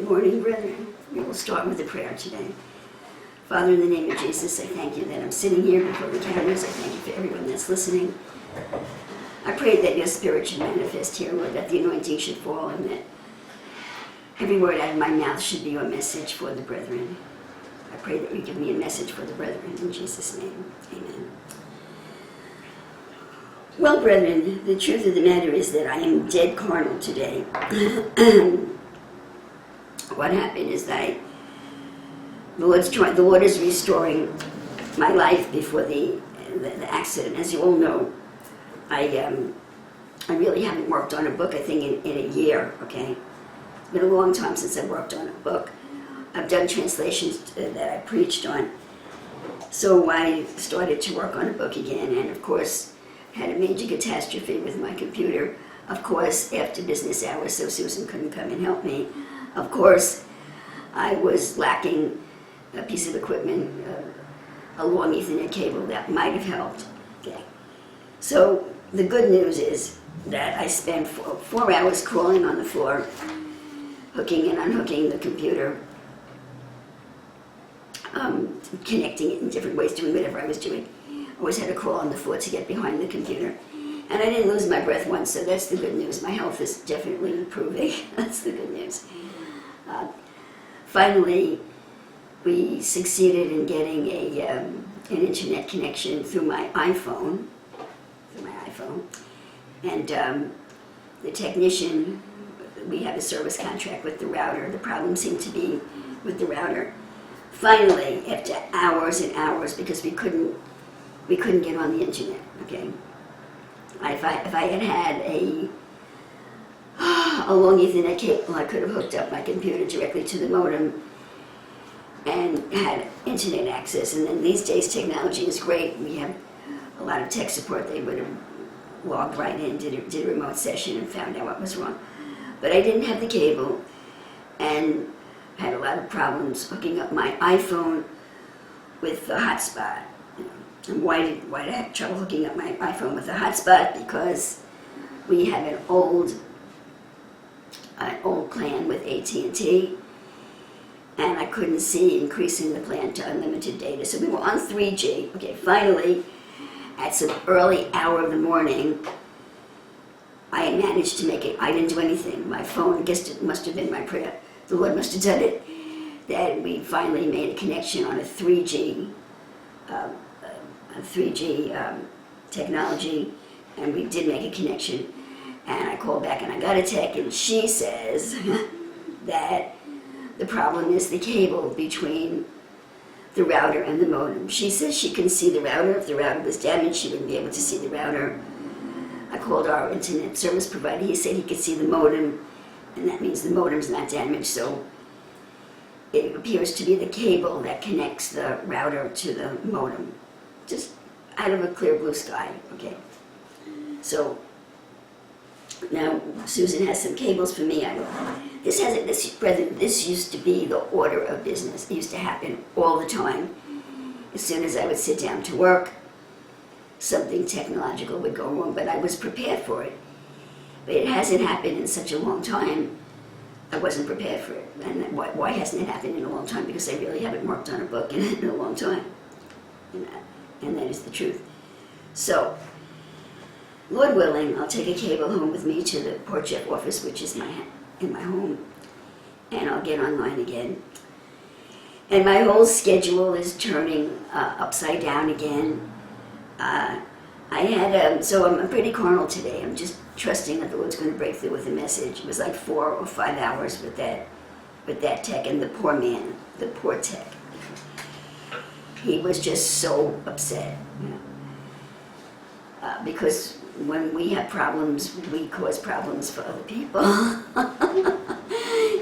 Good morning, brethren. We will start with a prayer today. Father, in the name of Jesus, I thank you that I'm sitting here before the cameras. I thank you for everyone that's listening. I pray that your spirit should manifest here, Lord, that the anointing should fall, and that every word out of my mouth should be your message for the brethren. I pray that you give me a message for the brethren, in Jesus' name. Amen. Well, brethren, the truth of the matter is that I am dead carnal today. What happened is that the Lord is restoring my life before the accident. As you all know, I really haven't worked on a book, I think, in a year, okay? It's been a long time since I worked on a book. I've done translations that I preached on. So I started to work on a book again, and of course, had a major catastrophe with my computer. Of course, after business hours, so Susan couldn't come and help me. Of course, I was lacking a piece of equipment, a long Ethernet cable that might have helped. Okay. So the good news is that I spent 4 hours crawling on the floor, hooking and unhooking the computer, connecting it in different ways, doing whatever I was doing. I always had to crawl on the floor to get behind the computer. And I didn't lose my breath once, so that's the good news. My health is definitely improving. That's the good news. Finally, we succeeded in getting an internet connection through my iPhone. And the technician, we have a service contract with the router. The problem seemed to be with the router. Finally, after hours and hours, because we couldn't get on the internet, okay? If I had had a long Ethernet cable, I could have hooked up my computer directly to the modem and had internet access. And then these days, technology is great. We have a lot of tech support. They would have logged right in, did a remote session, and found out what was wrong. But I didn't have the cable, and had a lot of problems hooking up my iPhone with the hotspot. And why did I have trouble hooking up my iPhone with the hotspot? Because we have an old plan with AT&T, and I couldn't see increasing the plan to unlimited data. So we were on 3G. Okay, finally, at some early hour of the morning, I had managed to make it. I didn't do anything. My phone, I guess it must have been my prayer. The Lord must have done it. That we finally made a connection on a 3G technology, and we did make a connection. And I called back and I got a tech, and she says that the problem is the cable between the router and the modem. She says she can see the router. If the router was damaged, she wouldn't be able to see the router. I called our internet service provider. He said he could see the modem, and that means the modem's not damaged. So it appears to be the cable that connects the router to the modem, just out of a clear blue sky. Okay. So now Susan has some cables for me. This used to be the order of business. It used to happen all the time. As soon as I would sit down to work, something technological would go wrong, but I was prepared for it. But it hasn't happened in such a long time. I wasn't prepared for it. And why hasn't it happened in a long time? Because I really haven't worked on a book in a long time. And that is the truth. So, Lord willing, I'll take a cable home with me to the Port Jeff office, which is in my home, and I'll get online again. And my whole schedule is turning upside down again. So I'm pretty carnal today. I'm just trusting that the Lord's going to break through with a message. It was like 4 or 5 hours with that tech, and the poor tech. He was just so upset, because when we have problems, we cause problems for other people.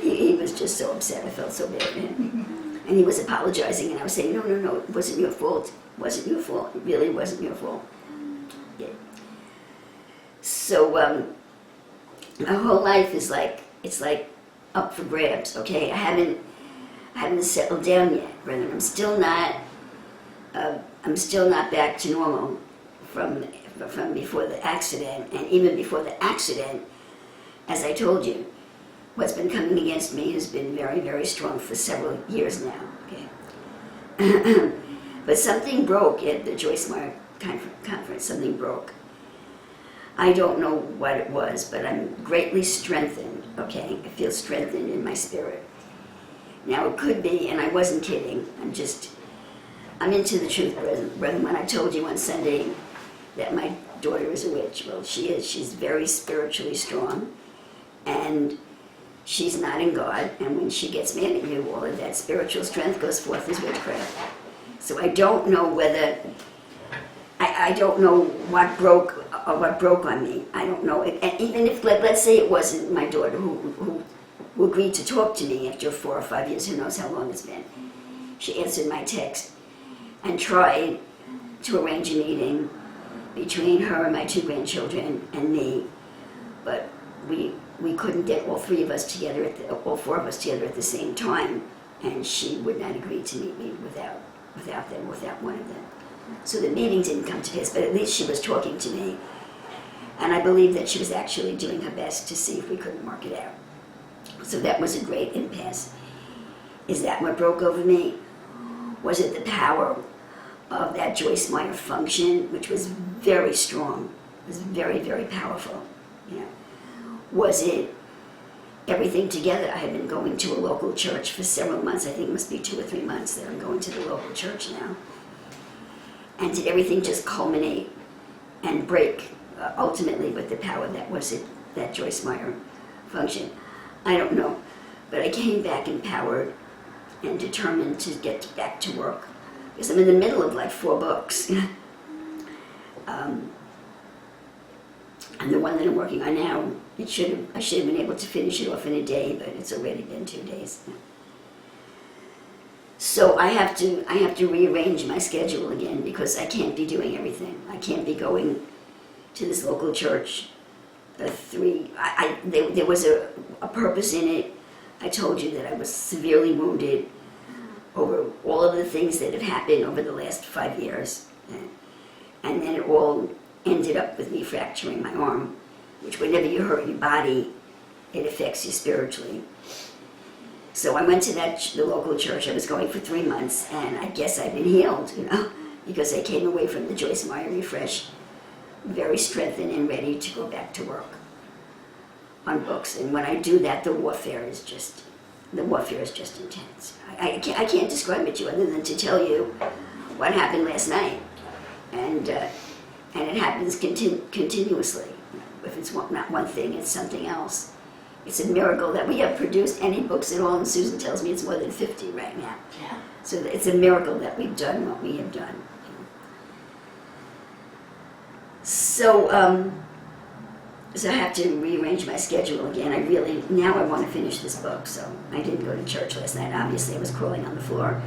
he was just so upset. I felt so bad for him. And he was apologizing, and I was saying, no, it wasn't your fault. It wasn't your fault. It really wasn't your fault. Yeah. So my whole life is it's like up for grabs. Okay, I haven't settled down yet, brother. I'm still not back to normal from before the accident, and even before the accident, as I told you, what's been coming against me has been very, very strong for several years now. Okay, but something broke at the Joyce Meyer conference. Something broke. I don't know what it was, but I'm greatly strengthened. Okay, I feel strengthened in my spirit. Now it could be, and I wasn't kidding. I'm into the truth, brethren. When I told you on Sunday that my daughter is a witch, well, she is. She's very spiritually strong, and she's not in God. And when she gets mad at you, all of that spiritual strength goes forth as witchcraft. So I don't know whether, I don't know what broke on me. I don't know. And even if, let's say it wasn't my daughter who agreed to talk to me after 4 or 5 years, who knows how long it's been. She answered my text and tried to arrange a meeting between her and my 2 grandchildren and me, but we couldn't get all 4 of us together at the same time, and she would not agree to meet me without one of them. So the meeting didn't come to pass, but at least she was talking to me, and I believe that she was actually doing her best to see if we couldn't work it out. So that was a great impasse. Is that what broke over me? Was it the power of that Joyce Meyer function, which was very strong, was very, very powerful? You know, was it everything together? I had been going to a local church for several months. I think it must be 2 or 3 months that I'm going to the local church now. And did everything just culminate and break ultimately with the power that was it, that Joyce Meyer function? I don't know, but I came back empowered and determined to get back to work, because I'm in the middle of like 4 books. And the one that I'm working on now, I should have been able to finish it off in a day, but it's already been 2 days. So I have to rearrange my schedule again, because I can't be doing everything. I can't be going to this local church. There was a purpose in it. I told you that I was severely wounded over all of the things that had happened over the last 5 years. And then it all ended up with me fracturing my arm, which whenever you hurt your body, it affects you spiritually. So I went to the local church. I was going for 3 months, and I guess I've been healed, because I came away from the Joyce Meyer refresh very strengthened and ready to go back to work on books. And when I do that, the warfare is just intense. I can't describe it to you other than to tell you what happened last night, and it happens continuously. If it's not one thing, it's something else. It's a miracle that we have produced any books at all, and Susan tells me it's more than 50 right now. Yeah. So it's a miracle that we've done what we have done. So I have to rearrange my schedule again. Now I want to finish this book, so I didn't go to church last night. Obviously, I was crawling on the floor,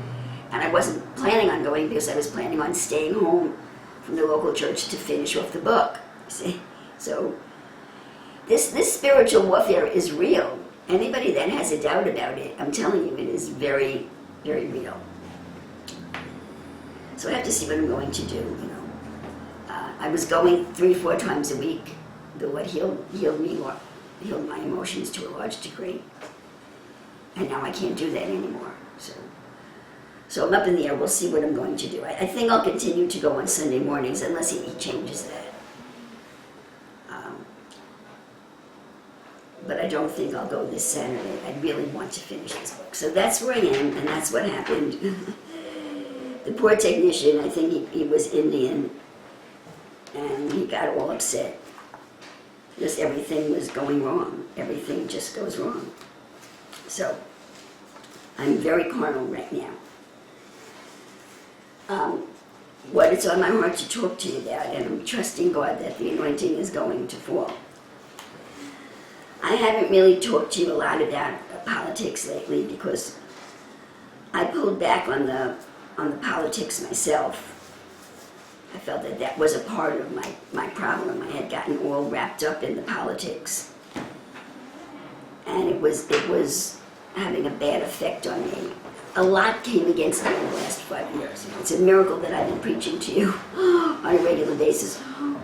and I wasn't planning on going because I was planning on staying home from the local church to finish off the book. See, so this spiritual warfare is real. Anybody that has a doubt about it, I'm telling you, it is very, very real. So I have to see what I'm going to do. I was going 3 or 4 times a week. The Lord healed my emotions to a large degree, and now I can't do that anymore. So I'm up in the air. We'll see what I'm going to do. I think I'll continue to go on Sunday mornings unless he changes that. But I don't think I'll go this Saturday. I really want to finish this book. So that's where I am, and that's what happened. The poor technician, I think he was Indian, and he got all upset because everything was going wrong. Everything just goes wrong. So I'm very carnal right now. What it's on my heart to talk to you about, and I'm trusting God that the anointing is going to fall. I haven't really talked to you a lot about politics lately because I pulled back on the politics myself. I felt that was a part of my problem. I had gotten all wrapped up in the politics, and it was having a bad effect on me. A lot came against me in the last 5 years. It's a miracle that I've been preaching to you on a regular basis.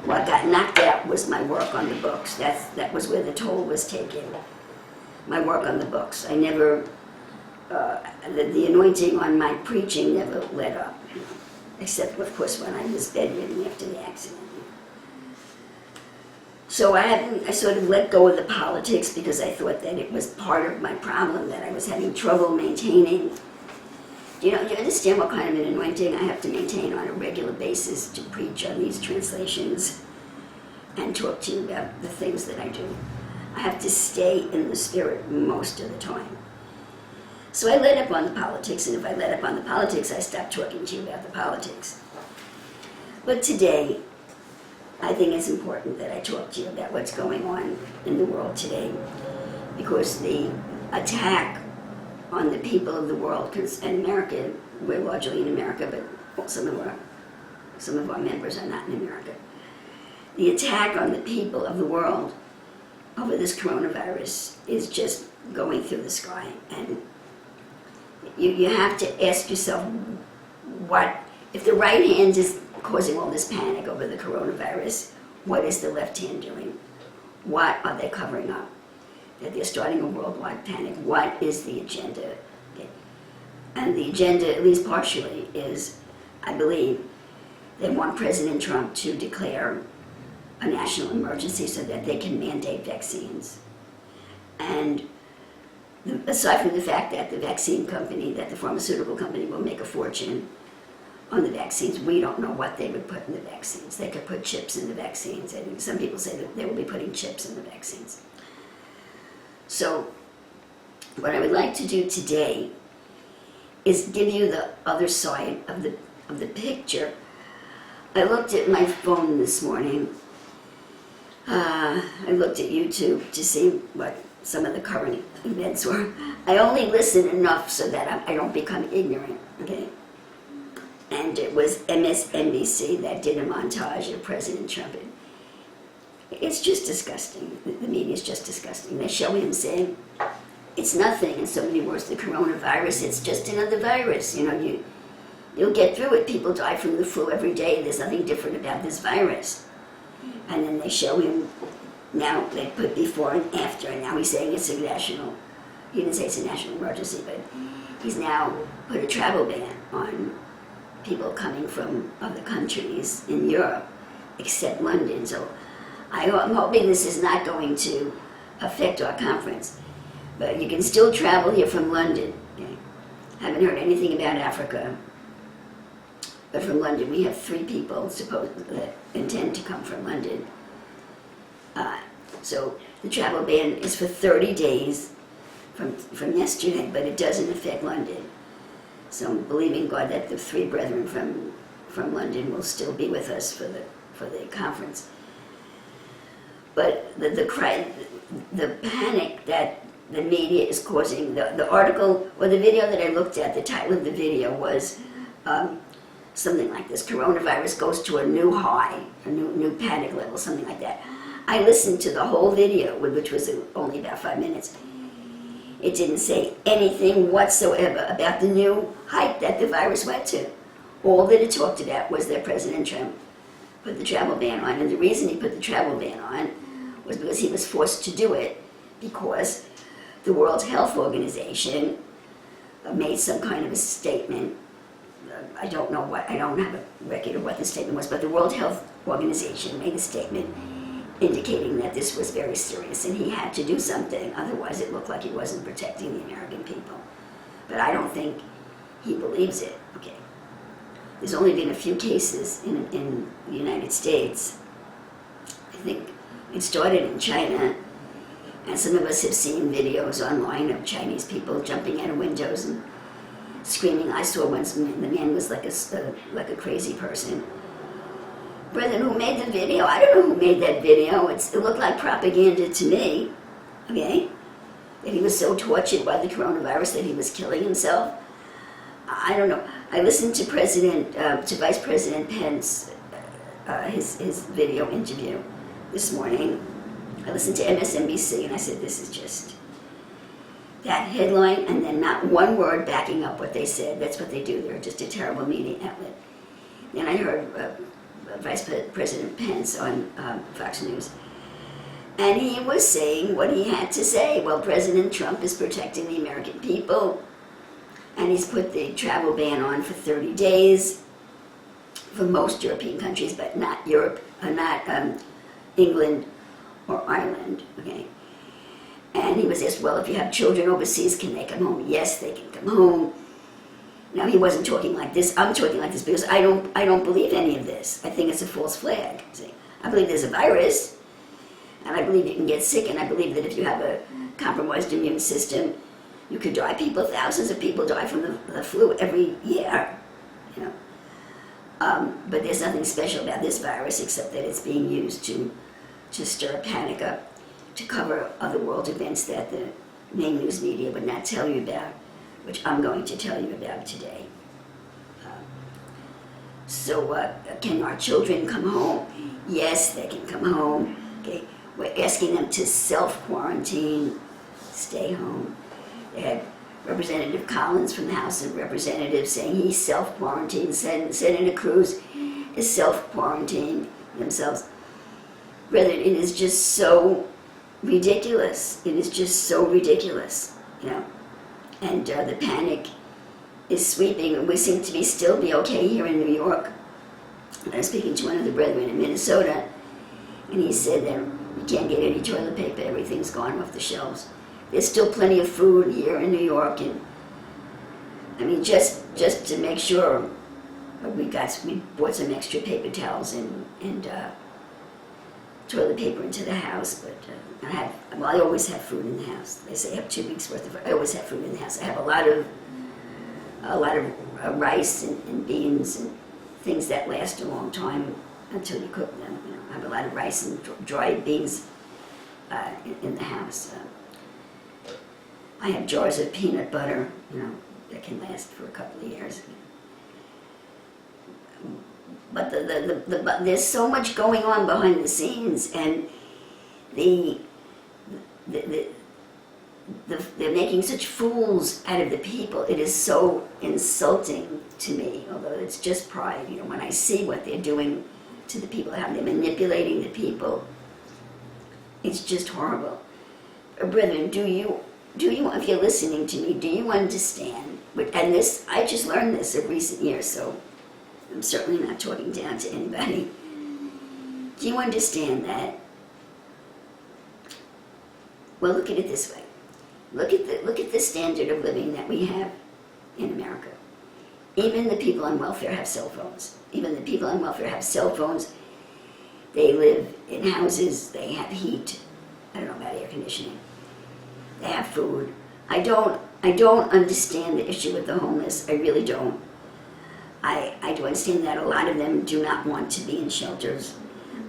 What got knocked out was my work on the books. That was where the toll was taken. my work on the books. I never, the anointing on my preaching never let up, except of course when I was bedridden after the accident. So I sort of let go of the politics because I thought that it was part of my problem, that I was having trouble maintaining. Do you understand what kind of an anointing I have to maintain on a regular basis to preach on these translations and talk to you about the things that I do? I have to stay in the spirit most of the time. So I let up on the politics, and if I let up on the politics, I stopped talking to you about the politics. But today, I think it's important that I talk to you about what's going on in the world today, because the attack on the people of the world, because in America, we're largely in America, but some of our members are not in America. The attack on the people of the world over this coronavirus is just going through the sky, and you have to ask yourself, what if the right hand is causing all this panic over the coronavirus? What is the left hand doing? What are they covering up? That they're starting a worldwide panic. What is the agenda? Okay. And the agenda, at least partially, is, I believe, they want President Trump to declare a national emergency so that they can mandate vaccines. And aside from the fact that the vaccine company, that the pharmaceutical company will make a fortune on the vaccines, we don't know what they would put in the vaccines. They could put chips in the vaccines, and some people say that they will be putting chips in the vaccines. So what I would like to do today is give you the other side of the picture. I looked at my phone this morning. I looked at YouTube to see what some of the current events were. I only listen enough so that I don't become ignorant, okay? And it was MSNBC that did a montage of President Trump. It's just disgusting. The media is just disgusting. They show him saying, it's nothing, in so many words, the coronavirus, it's just another virus. You know, you'll get through it. People die from the flu every day. There's nothing different about this virus. And then they show him, now they put before and after, and now he's saying it's a national, he didn't say it's a national emergency, but he's now put a travel ban on people coming from other countries in Europe, except London. So I'm hoping this is not going to affect our conference. But you can still travel here from London. Okay? Haven't heard anything about Africa. But from London, we have 3 people that intend to come from London. So the travel ban is for 30 days from yesterday, but it doesn't affect London. So I'm believing God that the 3 brethren from London will still be with us for the conference. But the panic that the media is causing, the article or the video that I looked at, the title of the video was something like this: coronavirus goes to a new high, a new panic level, something like that. I listened to the whole video, which was only about 5 minutes. It didn't say anything whatsoever about the new height that the virus went to. All that it talked about was that President Trump put the travel ban on, and the reason he put the travel ban on was because he was forced to do it because the World Health Organization made some kind of a statement. I don't have a record of what the statement was, but the World Health Organization made a statement indicating that this was very serious and he had to do something, otherwise it looked like he wasn't protecting the American people. But I don't think he believes it. Okay. There's only been a few cases in the United States. I think it started in China, and some of us have seen videos online of Chinese people jumping out of windows and screaming. I saw once the man was like a crazy person. Brethren, who made the video? I don't know who made that video. It looked like propaganda to me, okay? That he was so tortured by the coronavirus that he was killing himself. I don't know. I listened to Vice President Pence, his video interview this morning. I listened to MSNBC and I said, this is just that headline and then not one word backing up what they said. That's what they do. They're just a terrible media outlet. Then I heard Vice President Pence on Fox News. And he was saying what he had to say. Well, President Trump is protecting the American people, and he's put the travel ban on for 30 days for most European countries, but not England or Ireland, okay? And he was asked, well, if you have children overseas, can they come home? Yes, they can come home. Now, he wasn't talking like this. I'm talking like this because I don't believe any of this. I think it's a false flag. See? I believe there's a virus, and I believe you can get sick, and I believe that if you have a compromised immune system, you could die. Thousands of people die from the flu every year, you know. But there's nothing special about this virus except that it's being used to stir panic up, to cover other world events that the main news media would not tell you about, which I'm going to tell you about today. Can our children come home? Yes, they can come home. Okay, we're asking them to self-quarantine, stay home. They had Representative Collins from the House of Representatives saying he's self-quarantined. Senator Cruz is self-quarantining themselves. Brethren, it is just so ridiculous. It is just so ridiculous, you know. And the panic is sweeping, and we seem to still be okay here in New York. I was speaking to one of the brethren in Minnesota, and he said that we can't get any toilet paper, everything's gone off the shelves. There's still plenty of food here in New York, and I mean, just to make sure, we bought some extra paper towels and toilet paper into the house, but I always have food in the house. They say I have 2 weeks worth of. I always have food in the house. I have a lot of rice and beans and things that last a long time until you cook them. You know, I have a lot of rice and dried beans in the house. I have jars of peanut butter, you know, that can last for a couple of years. But there's so much going on behind the scenes, and they're making such fools out of the people. It is so insulting to me, although it's just pride. You know, when I see what they're doing to the people, how they're manipulating the people, it's just horrible. Brethren, do you, if you're listening to me, do you understand? And this, I just learned this in recent years, so I'm certainly not talking down to anybody. Do you understand that? Well, look at it this way. Look at the standard of living that we have in America. Even the people on welfare have cell phones. Even the people on welfare have cell phones. They live in houses. They have heat. I don't know about air conditioning. They have food. I don't understand the issue with the homeless. I really don't. I do understand that a lot of them do not want to be in shelters.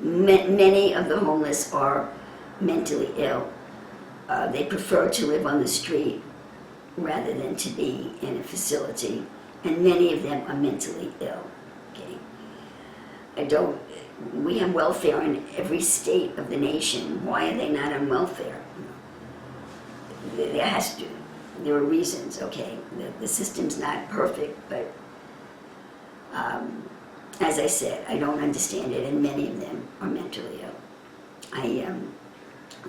Many of the homeless are mentally ill. They prefer to live on the street rather than to be in a facility. And many of them are mentally ill. Okay? We have welfare in every state of the nation. Why are they not on welfare? There are reasons, okay? The system's not perfect, but as I said, I don't understand it, and many of them are mentally ill.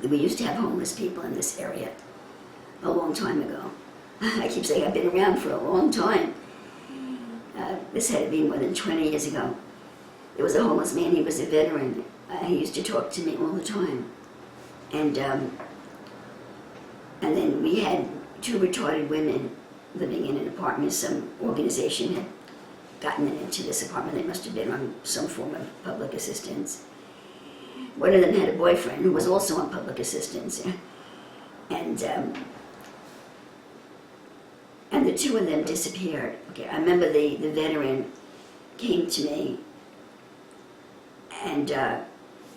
We used to have homeless people in this area a long time ago. I keep saying I've been around for a long time. This had to be more than 20 years ago. There was a homeless man, he was a veteran. He used to talk to me all the time. And then we had 2 retarded women living in an apartment. Some organization had gotten them into this apartment. They must have been on some form of public assistance. One of them had a boyfriend who was also on public assistance. And the 2 of them disappeared. Okay, I remember the veteran came to me and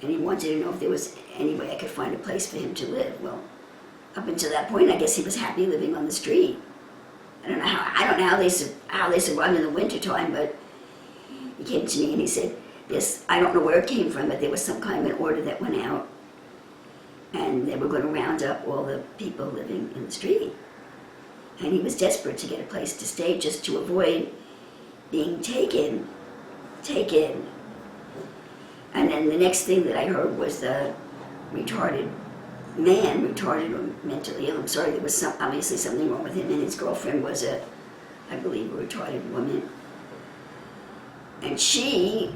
he wanted to know if there was any way I could find a place for him to live. Well, up until that point, I guess he was happy living on the street. I don't know how they survived in the wintertime, but he came to me and he said, "Yes, I don't know where it came from, but there was some kind of an order that went out, and they were going to round up all the people living in the street." And he was desperate to get a place to stay just to avoid being taken. And then the next thing that I heard was retarded man, retarded or mentally ill. I'm sorry, there was obviously something wrong with him, and his girlfriend was I believe, a retarded woman. And she,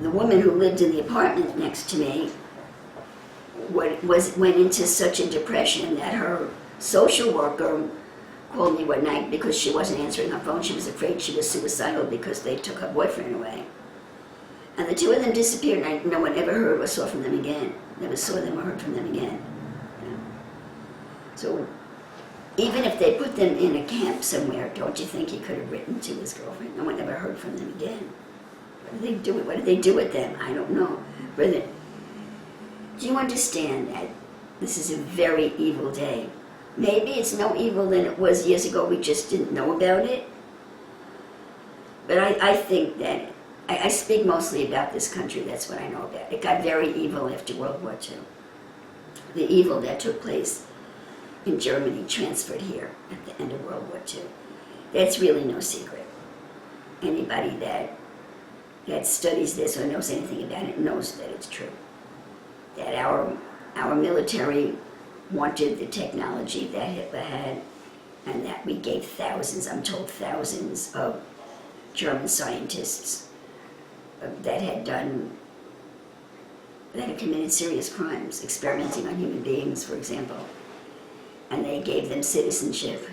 the woman who lived in the apartment next to me, went into such a depression that her social worker called me one night because she wasn't answering her phone. She was afraid she was suicidal because they took her boyfriend away. And the two of them disappeared, and no one ever heard or saw from them again. Never saw them or heard from them again. You know? So even if they put them in a camp somewhere, don't you think he could have written to his girlfriend? No one ever heard from them again. What did they do? What did they do with them? I don't know. Brother, do you understand that this is a very evil day? Maybe it's no evil than it was years ago, we just didn't know about it. But I think that, I speak mostly about this country, that's what I know about. It got very evil after World War II. The evil that took place in Germany transferred here at the end of World War II. That's really no secret. Anybody that studies this or knows anything about it knows that it's true. That our military wanted the technology that Hitler had, and that we gave thousands, I'm told thousands, of German scientists that had committed serious crimes, experimenting on human beings, for example. And they gave them citizenship,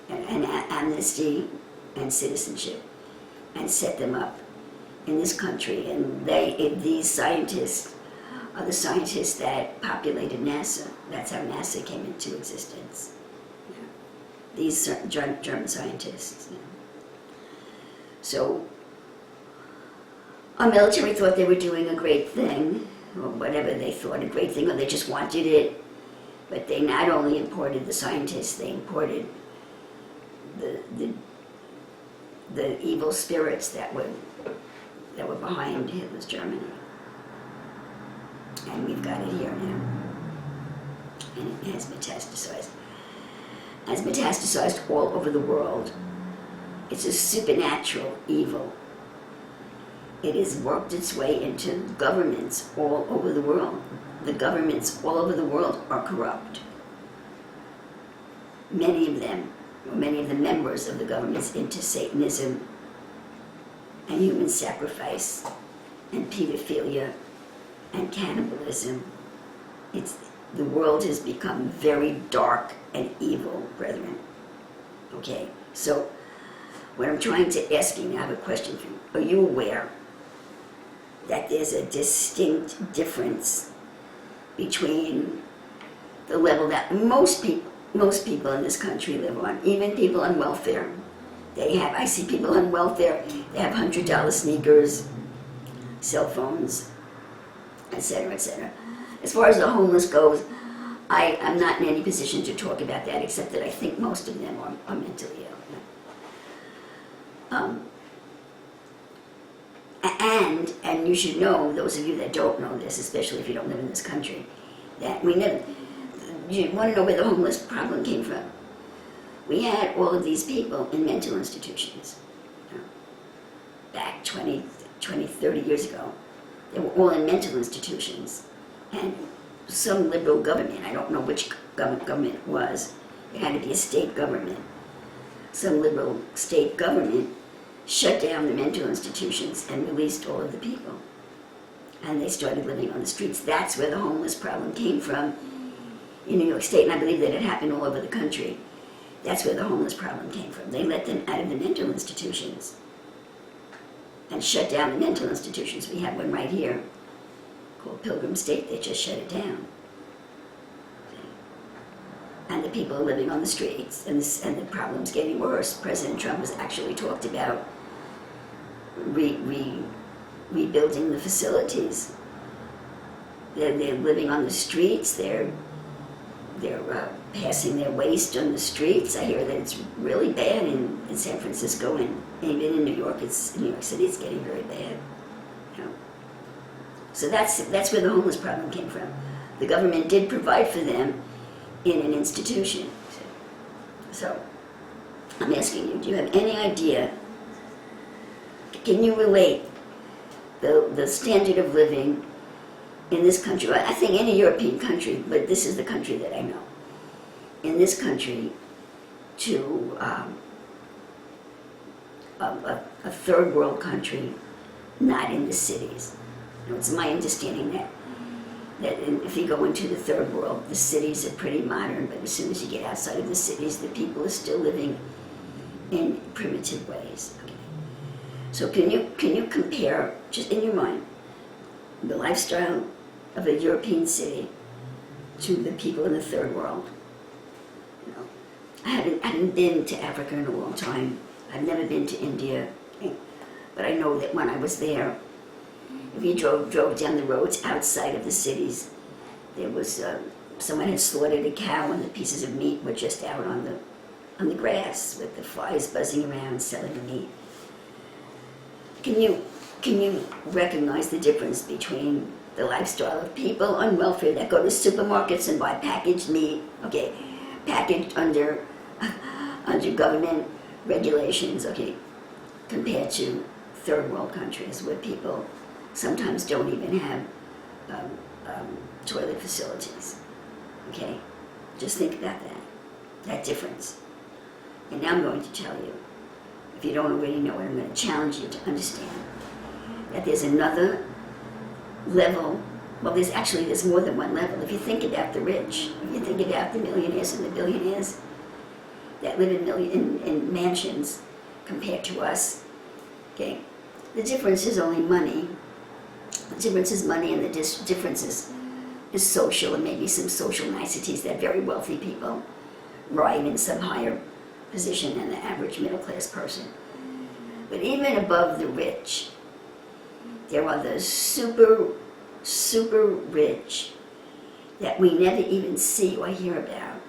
and amnesty and citizenship, and set them up in this country. And these scientists are the scientists that populated NASA. That's how NASA came into existence. Yeah. These German scientists. Yeah. So our military thought they were doing a great thing, or whatever they thought, a great thing, or they just wanted it. But they not only imported the scientists, they imported the evil spirits that were behind Hitler's Germany. And we've got it here now. And it has metastasized. It has metastasized all over the world. It's a supernatural evil. It has worked its way into governments all over the world. The governments all over the world are corrupt. Many of the members of the governments into Satanism and human sacrifice and pedophilia and cannibalism. The world has become very dark and evil, brethren. Okay, so what I'm trying to ask you, I have a question for you. Are you aware that there's a distinct difference between the level that most people in this country live on, even people on welfare? I see people on welfare, they have $100 sneakers, cell phones, etc., etc. As far as the homeless goes, I'm not in any position to talk about that, except that I think most of them are mentally ill. And you should know, those of you that don't know this, especially if you don't live in this country, that you want to know where the homeless problem came from. We had all of these people in mental institutions. Back 20, 30 years ago. They were all in mental institutions. And some liberal government, I don't know which government it was, it had to be a state government. Some liberal state government shut down the mental institutions and released all of the people. And they started living on the streets. That's where the homeless problem came from in New York State, and I believe that it happened all over the country. That's where the homeless problem came from. They let them out of the mental institutions and shut down the mental institutions. We have one right here called Pilgrim State. They just shut it down. And the people are living on the streets, and the problem's getting worse. President Trump has actually talked about rebuilding the facilities. They're living on the streets. They're passing their waste on the streets. I hear that it's really bad in San Francisco, and even in New York. In New York City, it's getting very bad. You know? So that's where the homeless problem came from. The government did provide for them in an institution. So I'm asking you, do you have any idea? Can you relate the standard of living in this country, I think any European country, but this is the country that I know, in this country, to a third world country, not in the cities. It's my understanding that if you go into the third world, the cities are pretty modern, but as soon as you get outside of the cities, the people are still living in primitive ways. Okay. So can you compare, just in your mind, the lifestyle of a European city to the people in the third world? You know, I hadn't been to Africa in a long time. I've never been to India, but I know that when I was there, if you drove down the roads outside of the cities, there was someone had slaughtered a cow and the pieces of meat were just out on the grass with the flies buzzing around selling the meat. Can you recognize the difference between the lifestyle of people on welfare that go to supermarkets and buy packaged meat, okay, packaged under government regulations, okay, compared to third world countries where people sometimes don't even have toilet facilities, okay? Just think about that difference. And now I'm going to tell you, if you don't already know it, I'm going to challenge you to understand that there's another level. Well, there's more than one level. If you think about the rich, if you think about the millionaires and the billionaires that live in mansions compared to us, okay, the difference is only money. The difference is money, and the difference is social, and maybe some social niceties that very wealthy people ride in some higher position than the average middle class person. But even above the rich, there are the super rich that we never even see or hear about.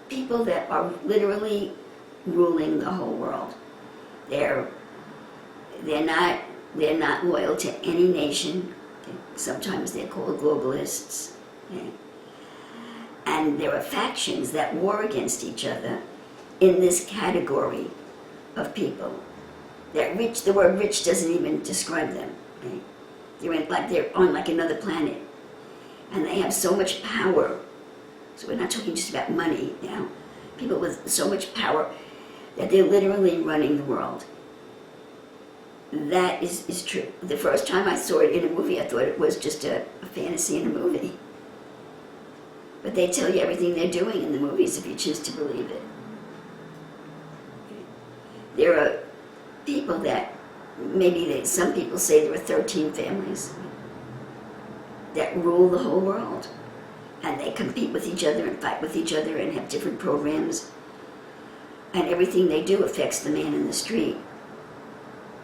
People that are literally ruling the whole world. They're not loyal to any nation. Sometimes they're called globalists. Okay? And there are factions that war against each other in this category of people. The word rich doesn't even describe them. Okay? They're on like another planet. And they have so much power. So we're not talking just about money, you know. People with so much power that they're literally running the world. That is true. The first time I saw it in a movie, I thought it was just a fantasy in a movie. But they tell you everything they're doing in the movies if you choose to believe it. There are people that, some people say there are 13 families that rule the whole world. And they compete with each other and fight with each other and have different programs. And everything they do affects the man in the street.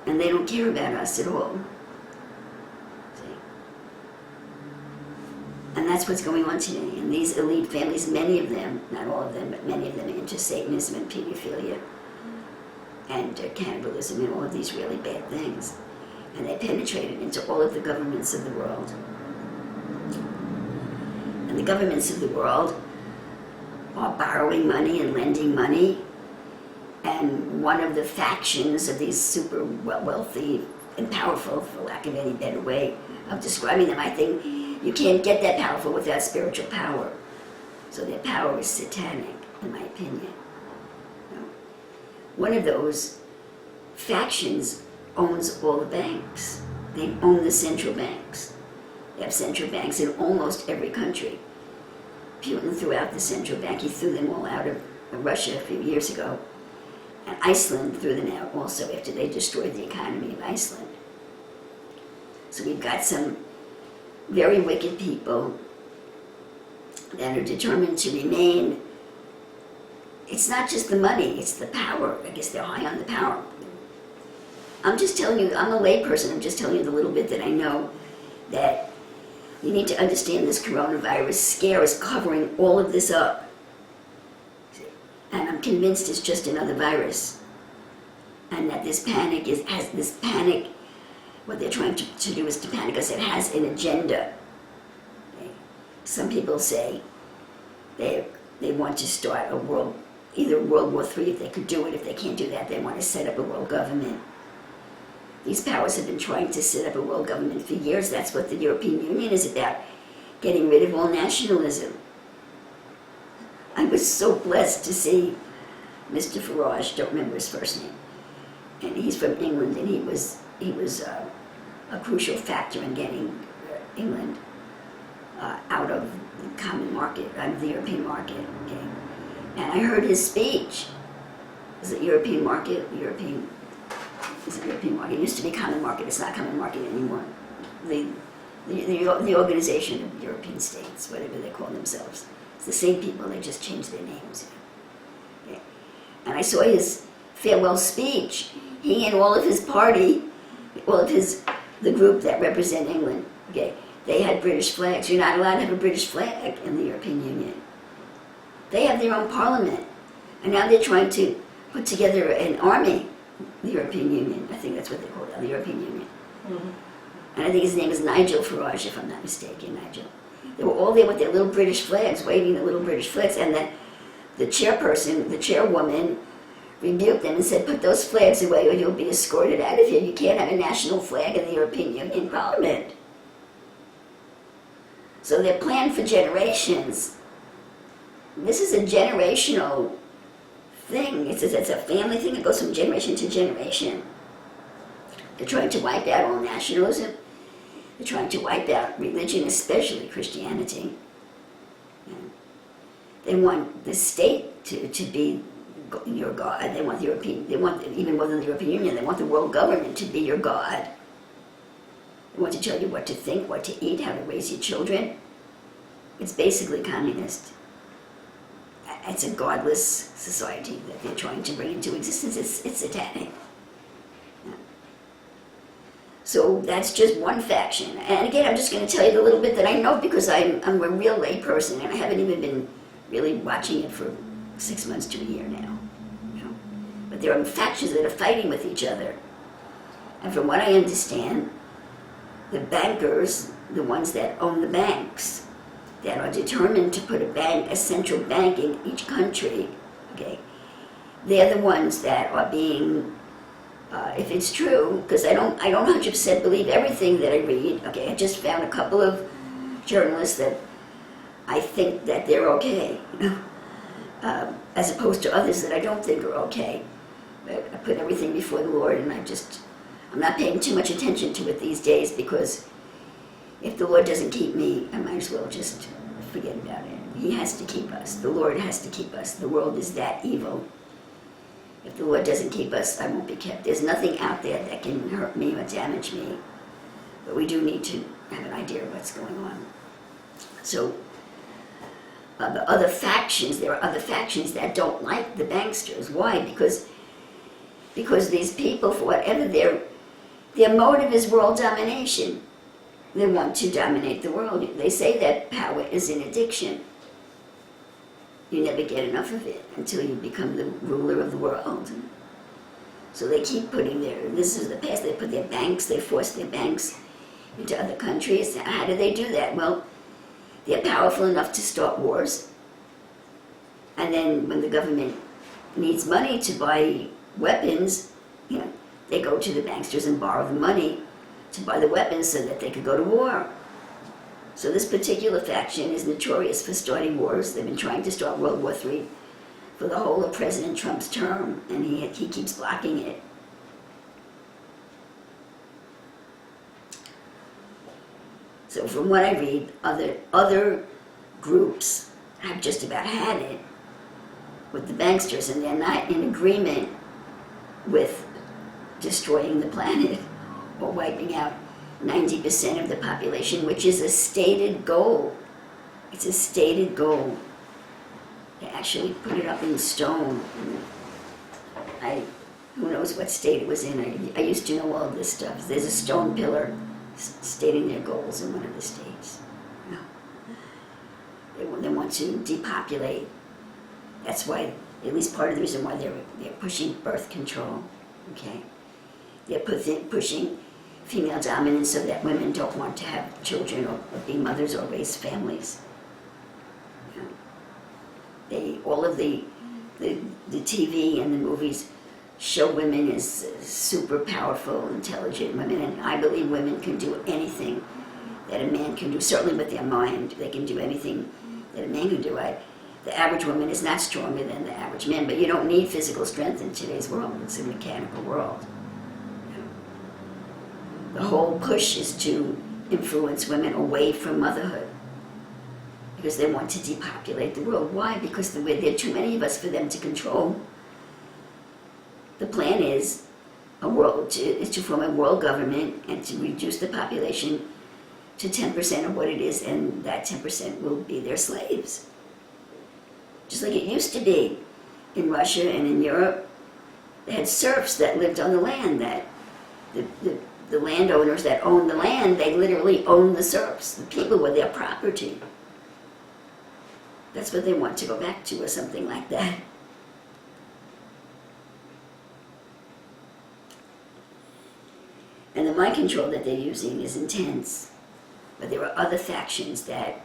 And they don't care about us at all. See? And that's what's going on today. And these elite families, many of them, not all of them, but many of them are into Satanism and pedophilia and cannibalism and all of these really bad things. And they penetrated into all of the governments of the world. And the governments of the world are borrowing money and lending money. And one of the factions of these super wealthy and powerful, for lack of any better way of describing them, I think you can't get that powerful without spiritual power. So their power is satanic, in my opinion. You know? One of those factions owns all the banks. They own the central banks. They have central banks in almost every country. Putin threw out the central bank. He threw them all out of Russia a few years ago. And Iceland threw them out also after they destroyed the economy of Iceland. So we've got some very wicked people that are determined to remain. It's not just the money, it's the power. I guess they're high on the power. I'm just telling you, I'm a layperson, I'm just telling you the little bit that I know, that you need to understand this coronavirus scare is covering all of this up. And I'm convinced it's just another virus. And that this panic what they're trying to do is to panic us. It has an agenda. Okay? Some people say they want to start either World War III if they could do it. If they can't do that, they want to set up a world government. These powers have been trying to set up a world government for years. That's what the European Union is about, getting rid of all nationalism. I was so blessed to see Mr. Farage, don't remember his first name, and he's from England, and he was a crucial factor in getting England out of the common market, out of the European market. Okay? And I heard his speech. Is it European market? Is it European market? It used to be common market. It's not common market anymore. The Organization of European States, whatever they call themselves. It's the same people, they just changed their names. Okay. And I saw his farewell speech. He and all of his party, the group that represent England, okay, they had British flags. You're not allowed to have a British flag in the European Union. They have their own parliament. And now they're trying to put together an army, the European Union. I think that's what they call it, the European Union. Mm-hmm. And I think his name is Nigel Farage, if I'm not mistaken, Nigel. They were all there with their little British flags, waving the little British flags, and then the chairperson, the chairwoman, rebuked them and said, put those flags away or you'll be escorted out of here. You can't have a national flag in the European Union Parliament. So they're planned for generations. This is a generational thing. It's a family thing that goes from generation to generation. They're trying to wipe out all nationalism. They're trying to wipe out religion, especially Christianity. And they want the state to be your God. They want even more than the European Union, they want the world government to be your God. They want to tell you what to think, what to eat, how to raise your children. It's basically communist. It's a godless society that they're trying to bring into existence. It's satanic. Yeah. So that's just one faction. And again, I'm just going to tell you the little bit that I know because I'm a real lay person and I haven't even been really watching it for 6 months to a year now. You know? But there are factions that are fighting with each other. And from what I understand, the bankers, the ones that own the banks, that are determined to put a central bank in each country, okay, they're the ones that are being, if it's true, because I don't 100% believe everything that I read, okay, I just found a couple of journalists that I think that they're okay, you know, as opposed to others that I don't think are okay. But I put everything before the Lord, and I'm not paying too much attention to it these days because if the Lord doesn't keep me, I might as well just forget about it. He has to keep us. The Lord has to keep us. The world is that evil. If the Lord doesn't keep us, I won't be kept. There's nothing out there that can hurt me or damage me. But we do need to have an idea of what's going on. So, the other factions, there are other factions that don't like the banksters. Why? Because these people, for whatever their motive is world domination. They want to dominate the world. They say that power is an addiction. You never get enough of it until you become the ruler of the world. So they keep putting this is the past, they put their banks, they force their banks into other countries. How do they do that? Well, they're powerful enough to start wars. And then when the government needs money to buy weapons, you know, they go to the banksters and borrow the money to buy the weapons so that they could go to war. So this particular faction is notorious for starting wars. They've been trying to start World War III for the whole of President Trump's term, and he keeps blocking it. So from what I read, other groups have just about had it with the banksters, and they're not in agreement with destroying the planet or wiping out 90% of the population, which is a stated goal. It's a stated goal. They actually put it up in stone. Who knows what state it was in. I used to know all of this stuff. There's a stone pillar stating their goals in one of the states. They want to depopulate. That's why, at least part of the reason why they're pushing birth control. Okay, they're pushing female dominance so that women don't want to have children or be mothers or raise families. All of the TV and the movies show women as super powerful, intelligent women, and I believe women can do anything that a man can do, certainly with their mind. They can do anything that a man can do. The average woman is not stronger than the average man, but you don't need physical strength in today's world. It's a mechanical world. The whole push is to influence women away from motherhood because they want to depopulate the world. Why? Because there are too many of us for them to control. The plan is to form a world government and to reduce the population to 10% of what it is, and that 10% will be their slaves. Just like it used to be in Russia and in Europe. They had serfs that lived on the land, that the landowners that owned the land, they literally owned the serfs. The people were their property. That's what they want to go back to, or something like that. And the mind control that they're using is intense. But there are other factions that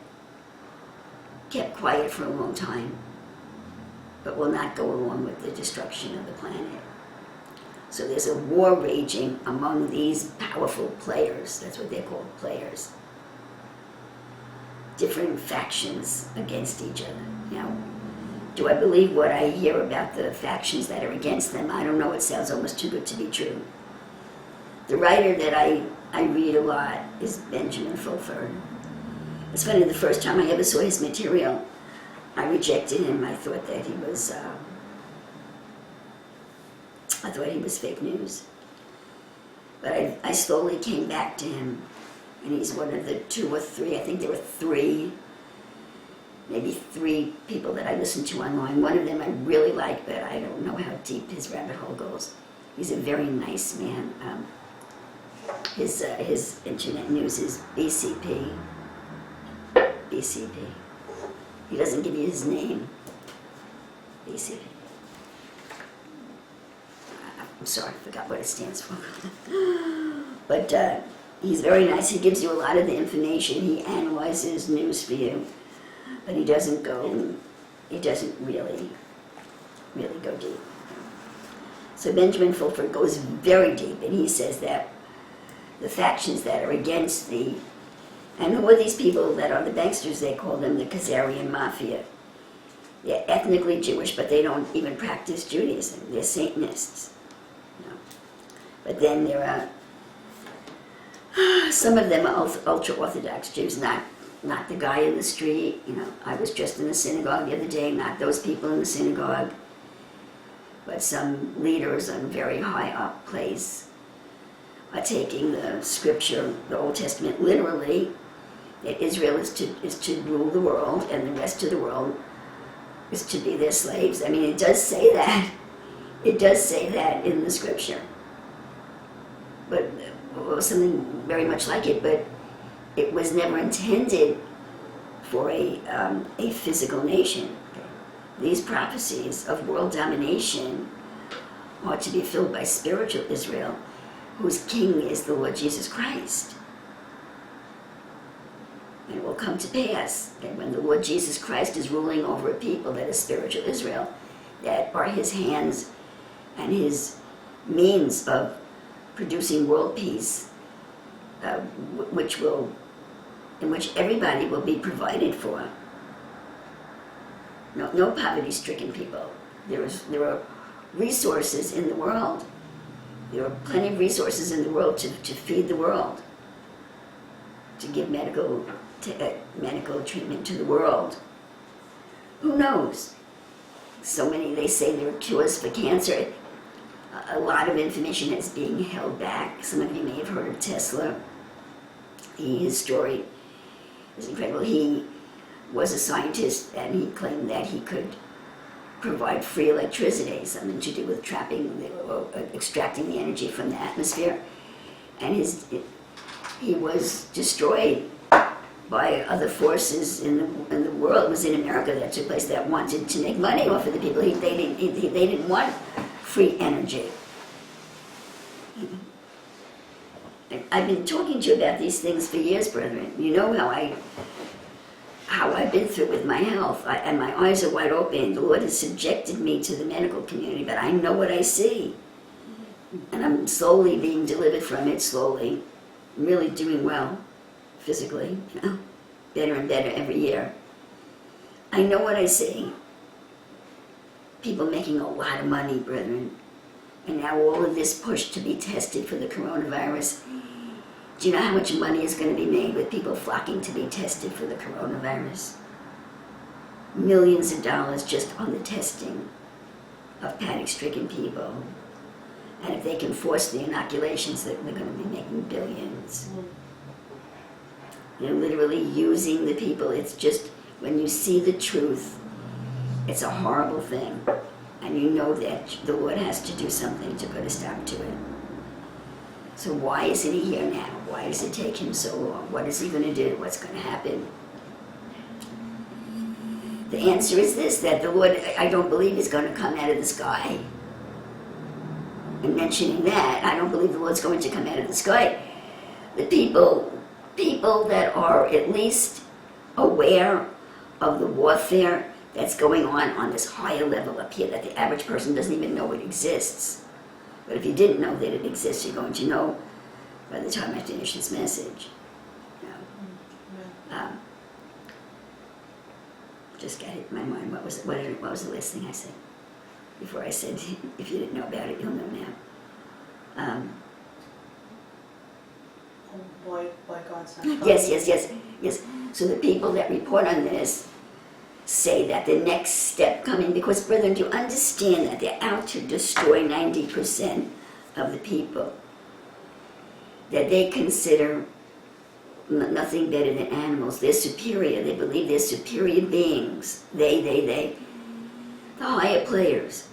kept quiet for a long time, but will not go along with the destruction of the planet. So there's a war raging among these powerful players. That's what they're called, players. Different factions against each other. Now, do I believe what I hear about the factions that are against them? I don't know. It sounds almost too good to be true. The writer that I read a lot is Benjamin Fulford. It's funny, the first time I ever saw his material, I rejected him. I thought that he was fake news. But I slowly came back to him, and he's one of the 2 or 3, I think there were maybe three people that I listened to online. One of them I really like, but I don't know how deep his rabbit hole goes. He's a very nice man. His internet news is BCP. BCP. He doesn't give you his name. BCP. I'm sorry, I forgot what it stands for. But he's very nice. He gives you a lot of the information. He analyzes news for you, but he doesn't really go deep. So Benjamin Fulford goes very deep, and he says that the factions that are against and who are these people that are the banksters? They call them the Khazarian Mafia. They're ethnically Jewish, but they don't even practice Judaism. They're Satanists. But then there are some of them are ultra-Orthodox Jews, not the guy in the street. I was just in the synagogue the other day, not those people in the synagogue, but some leaders on very high up place are taking the scripture, the Old Testament, literally, that Israel is to rule the world, and the rest of the world is to be their slaves. I mean, it does say that. It does say that in the scripture. But something very much like it, but it was never intended for a physical nation. These prophecies of world domination are to be filled by spiritual Israel, whose king is the Lord Jesus Christ. And it will come to pass that when the Lord Jesus Christ is ruling over a people that is spiritual Israel, that are his hands and his means of producing world peace, in which everybody will be provided for. No poverty-stricken people. There are resources in the world. There are plenty of resources in the world to feed the world, to give medical treatment to the world. Who knows? So many, they say there are cures for cancer. A lot of information is being held back. Some of you may have heard of Tesla. His story is incredible. He was a scientist, and he claimed that he could provide free electricity, something to do with extracting the energy from the atmosphere. And he was destroyed by other forces in the world. It was in America that took place, that wanted to make money off of the people. They didn't want free energy. I've been talking to you about these things for years, brethren. You know how I've been through with my health, and my eyes are wide open. The Lord has subjected me to the medical community, but I know what I see. and I'm slowly being delivered from it, slowly. I'm really doing well, physically, better and better every year. I know what I see. People making a lot of money, brethren. And now all of this push to be tested for the coronavirus. Do you know how much money is going to be made with people flocking to be tested for the coronavirus? Millions of dollars just on the testing of panic-stricken people. And if they can force the inoculations, they're going to be making billions. They're literally using the people. It's just, when you see the truth, it's a horrible thing. And you know that the Lord has to do something to put a stop to it. So why isn't he here now? Why does it take him so long? What is he going to do? What's going to happen? The answer is this, that the Lord, I don't believe, is going to come out of the sky. And mentioning that, I don't believe the Lord's going to come out of the sky. The people that are at least aware of the warfare that's going on this higher level up here, that the average person doesn't even know it exists. But if you didn't know that it exists, you're going to know by the time I finish this message. Just got hit in my mind. What was the last thing I said? Before I said, if you didn't know about it, you'll know now. Why God's not Yes. So the people that report on this say that the next step coming, because brethren, do you understand that they're out to destroy 90% of the people that they consider nothing better than animals? They're superior. They believe they're superior beings. They. The higher players.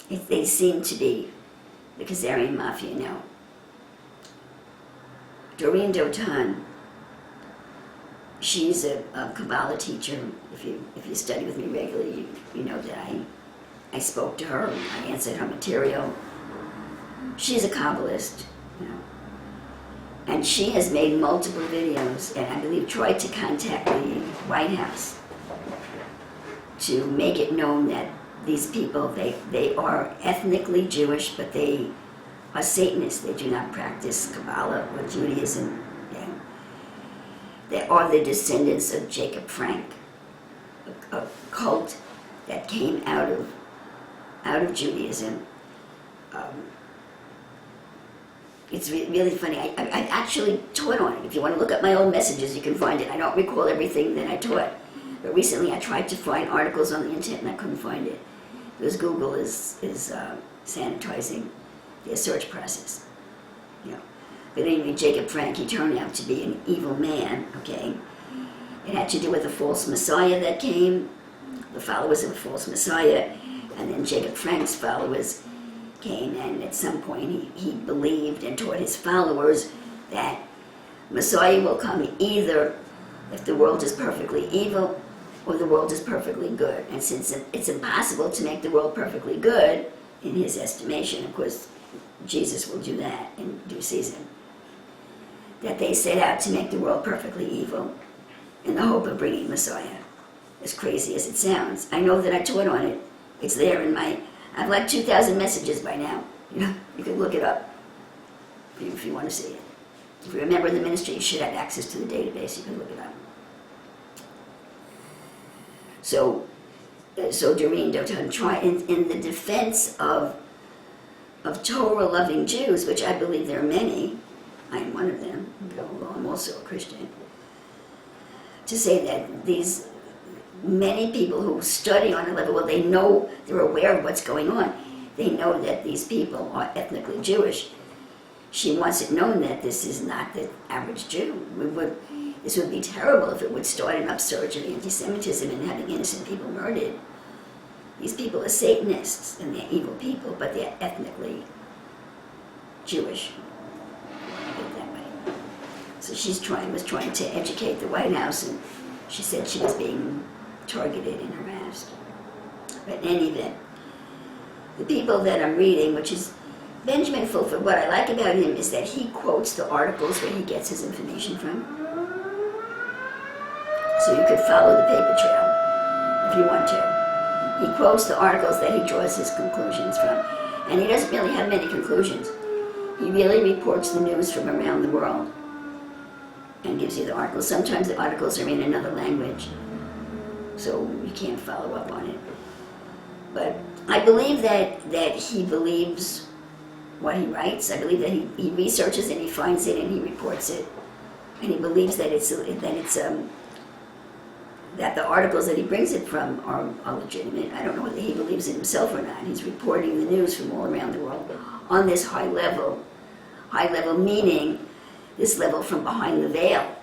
They seem to be the Khazarian Mafia now. Doreen Dotan, she's a Kabbalah teacher. If you study with me regularly, you know that I spoke to her, I answered her material. She's a Kabbalist, and she has made multiple videos, and I believe tried to contact the White House to make it known that these people, they are ethnically Jewish, but they are Satanists. They do not practice Kabbalah or Judaism. They are the descendants of Jacob Frank, a cult that came out of Judaism. It's really funny. I actually taught on it. If you want to look up my old messages, you can find it. I don't recall everything that I taught. But recently I tried to find articles on the internet and I couldn't find it. Because Google is sanitizing their search process. But anyway, Jacob Frank, he turned out to be an evil man, okay? It had to do with a false Messiah that came, the followers of a false Messiah, and then Jacob Frank's followers came, and at some point he believed and taught his followers that Messiah will come either if the world is perfectly evil or the world is perfectly good. And since it's impossible to make the world perfectly good, in his estimation, of course, Jesus will do that in due season, that they set out to make the world perfectly evil in the hope of bringing Messiah. As crazy as it sounds. I know that I taught on it. It's there in my, I've like 2,000 messages by now. You can look it up if you want to see it. If you remember the ministry, you should have access to the database. You can look it up. So Doreen Dotan tried in the defense of Torah-loving Jews, which I believe there are many. I am one of them, although I'm also a Christian. To say that these many people who study on a level, well, they know, they're aware of what's going on. They know that these people are ethnically Jewish. She wants it known that this is not the average Jew. This would be terrible if it would start an upsurge of anti-Semitism and having innocent people murdered. These people are Satanists and they're evil people, but they're ethnically Jewish. Put it that way. So she was trying to educate the White House, and she said she was being targeted and harassed. But in any event, the people that I'm reading, which is Benjamin Fulford, what I like about him is that he quotes the articles where he gets his information from. So you could follow the paper trail if you want to. He quotes the articles that he draws his conclusions from. And he doesn't really have many conclusions. He really reports the news from around the world and gives you the articles. Sometimes the articles are in another language, so you can't follow up on it. But I believe that he believes what he writes. I believe that he researches and he finds it and he reports it. And he believes that that the articles that he brings it from are legitimate. I don't know whether he believes it himself or not. He's reporting the news from all around the world on this high level. High level meaning this level from behind the veil.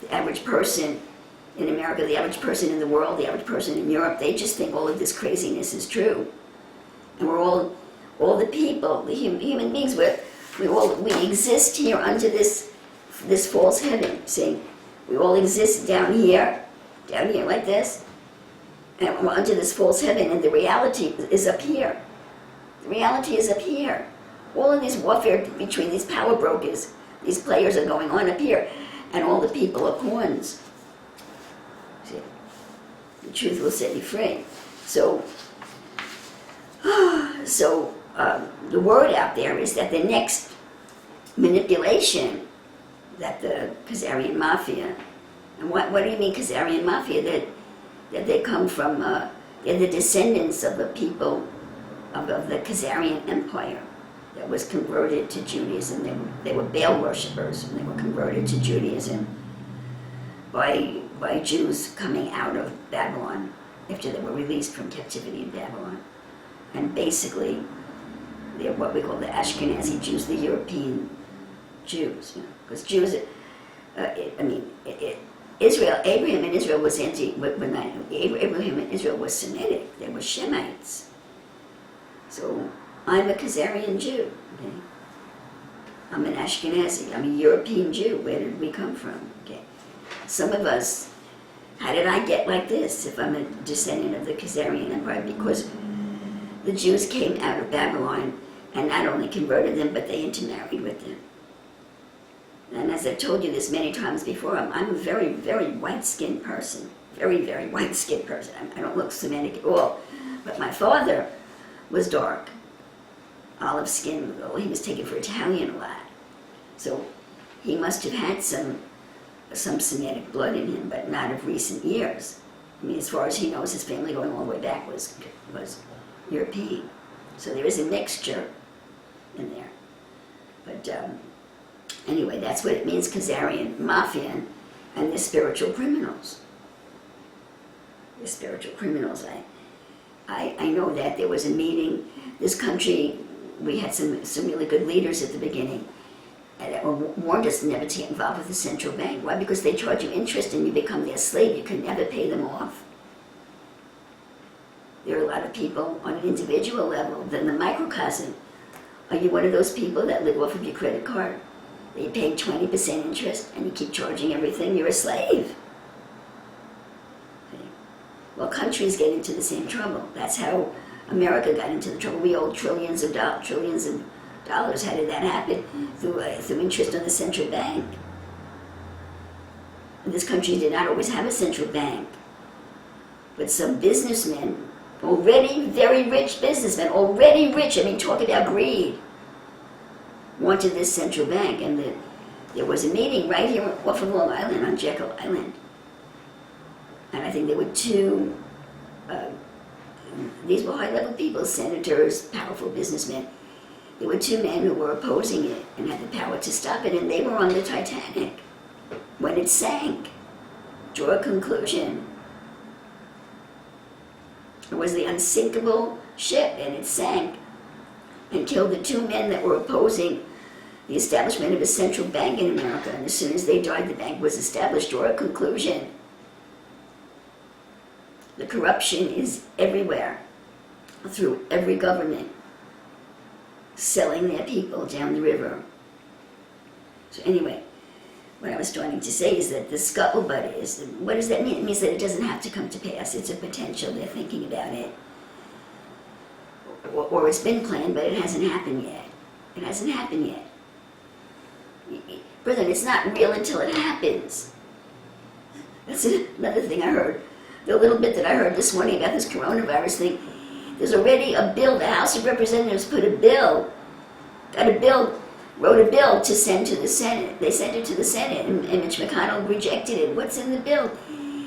The average person in America, the average person in the world, the average person in Europe, they just think all of this craziness is true. And we're all the people, the human beings, we exist here under this false heaven. See, we all exist down here like this, and we're under this false heaven, and the reality is up here. The reality is up here. All of this warfare between these power brokers, these players are going on up here, and all the people are pawns. See, the truth will set you free. So the word out there is that the next manipulation that the Khazarian Mafia, and what do you mean Khazarian Mafia? That they come from, they're the descendants of the people of the Khazarian Empire that was converted to Judaism. They were Baal worshippers, and they were converted to Judaism by Jews coming out of Babylon after they were released from captivity in Babylon. And basically, they're what we call the Ashkenazi Jews, the European Jews. Because Jews, Israel, Abraham and Israel was Abraham and Israel was Semitic. They were Shemites. So I'm a Khazarian Jew. Okay? I'm an Ashkenazi. I'm a European Jew. Where did we come from? Okay. Some of us, how did I get like this if I'm a descendant of the Khazarian Empire? Because the Jews came out of Babylon and not only converted them, but they intermarried with them. And as I've told you this many times before, I'm a very, very white-skinned person. Very, very white-skinned person. I don't look Semitic at all. But my father was dark, olive skin. He was taken for Italian a lot. So he must have had some Semitic blood in him, but not of recent years. I mean, as far as he knows, his family going all the way back was European. So there is a mixture in there. But anyway, that's what it means, Khazarian Mafia, and the spiritual criminals. The spiritual criminals. I know that there was a meeting. This country, we had some really good leaders at the beginning that warned us never to get involved with the central bank. Why? Because they charge you interest and you become their slave. You can never pay them off. There are a lot of people on an individual level, then the microcosm. Are you one of those people that live off of your credit card? They pay 20% interest and you keep charging everything? You're a slave. Okay. Well, countries get into the same trouble. That's how America got into the trouble. We owe trillions of dollars. How did that happen? Through interest on the central bank. And this country did not always have a central bank. But some businessmen, already very rich businessmen, already rich, I mean, talk about greed, wanted this central bank. And there was a meeting right here off of Long Island on Jekyll Island. And I think there were two, these were high-level people, senators, powerful businessmen. There were two men who were opposing it and had the power to stop it, and they were on the Titanic when it sank. Draw a conclusion. It was the unsinkable ship, and it sank and killed the two men that were opposing the establishment of a central bank in America. And as soon as they died, the bank was established. Draw a conclusion. The corruption is everywhere, through every government, selling their people down the river. So anyway, what I was starting to say is that the scuttlebutt is, what does that mean? It means that it doesn't have to come to pass. It's a potential. They're thinking about it. Or it's been planned, but it hasn't happened yet. It hasn't happened yet. Brethren, it's not real until it happens. That's another thing I heard. the little bit that I heard this morning about this coronavirus thing, there's already a bill. The House of Representatives wrote a bill to send to the Senate. They sent it to the Senate, and Mitch McConnell rejected it. What's in the bill?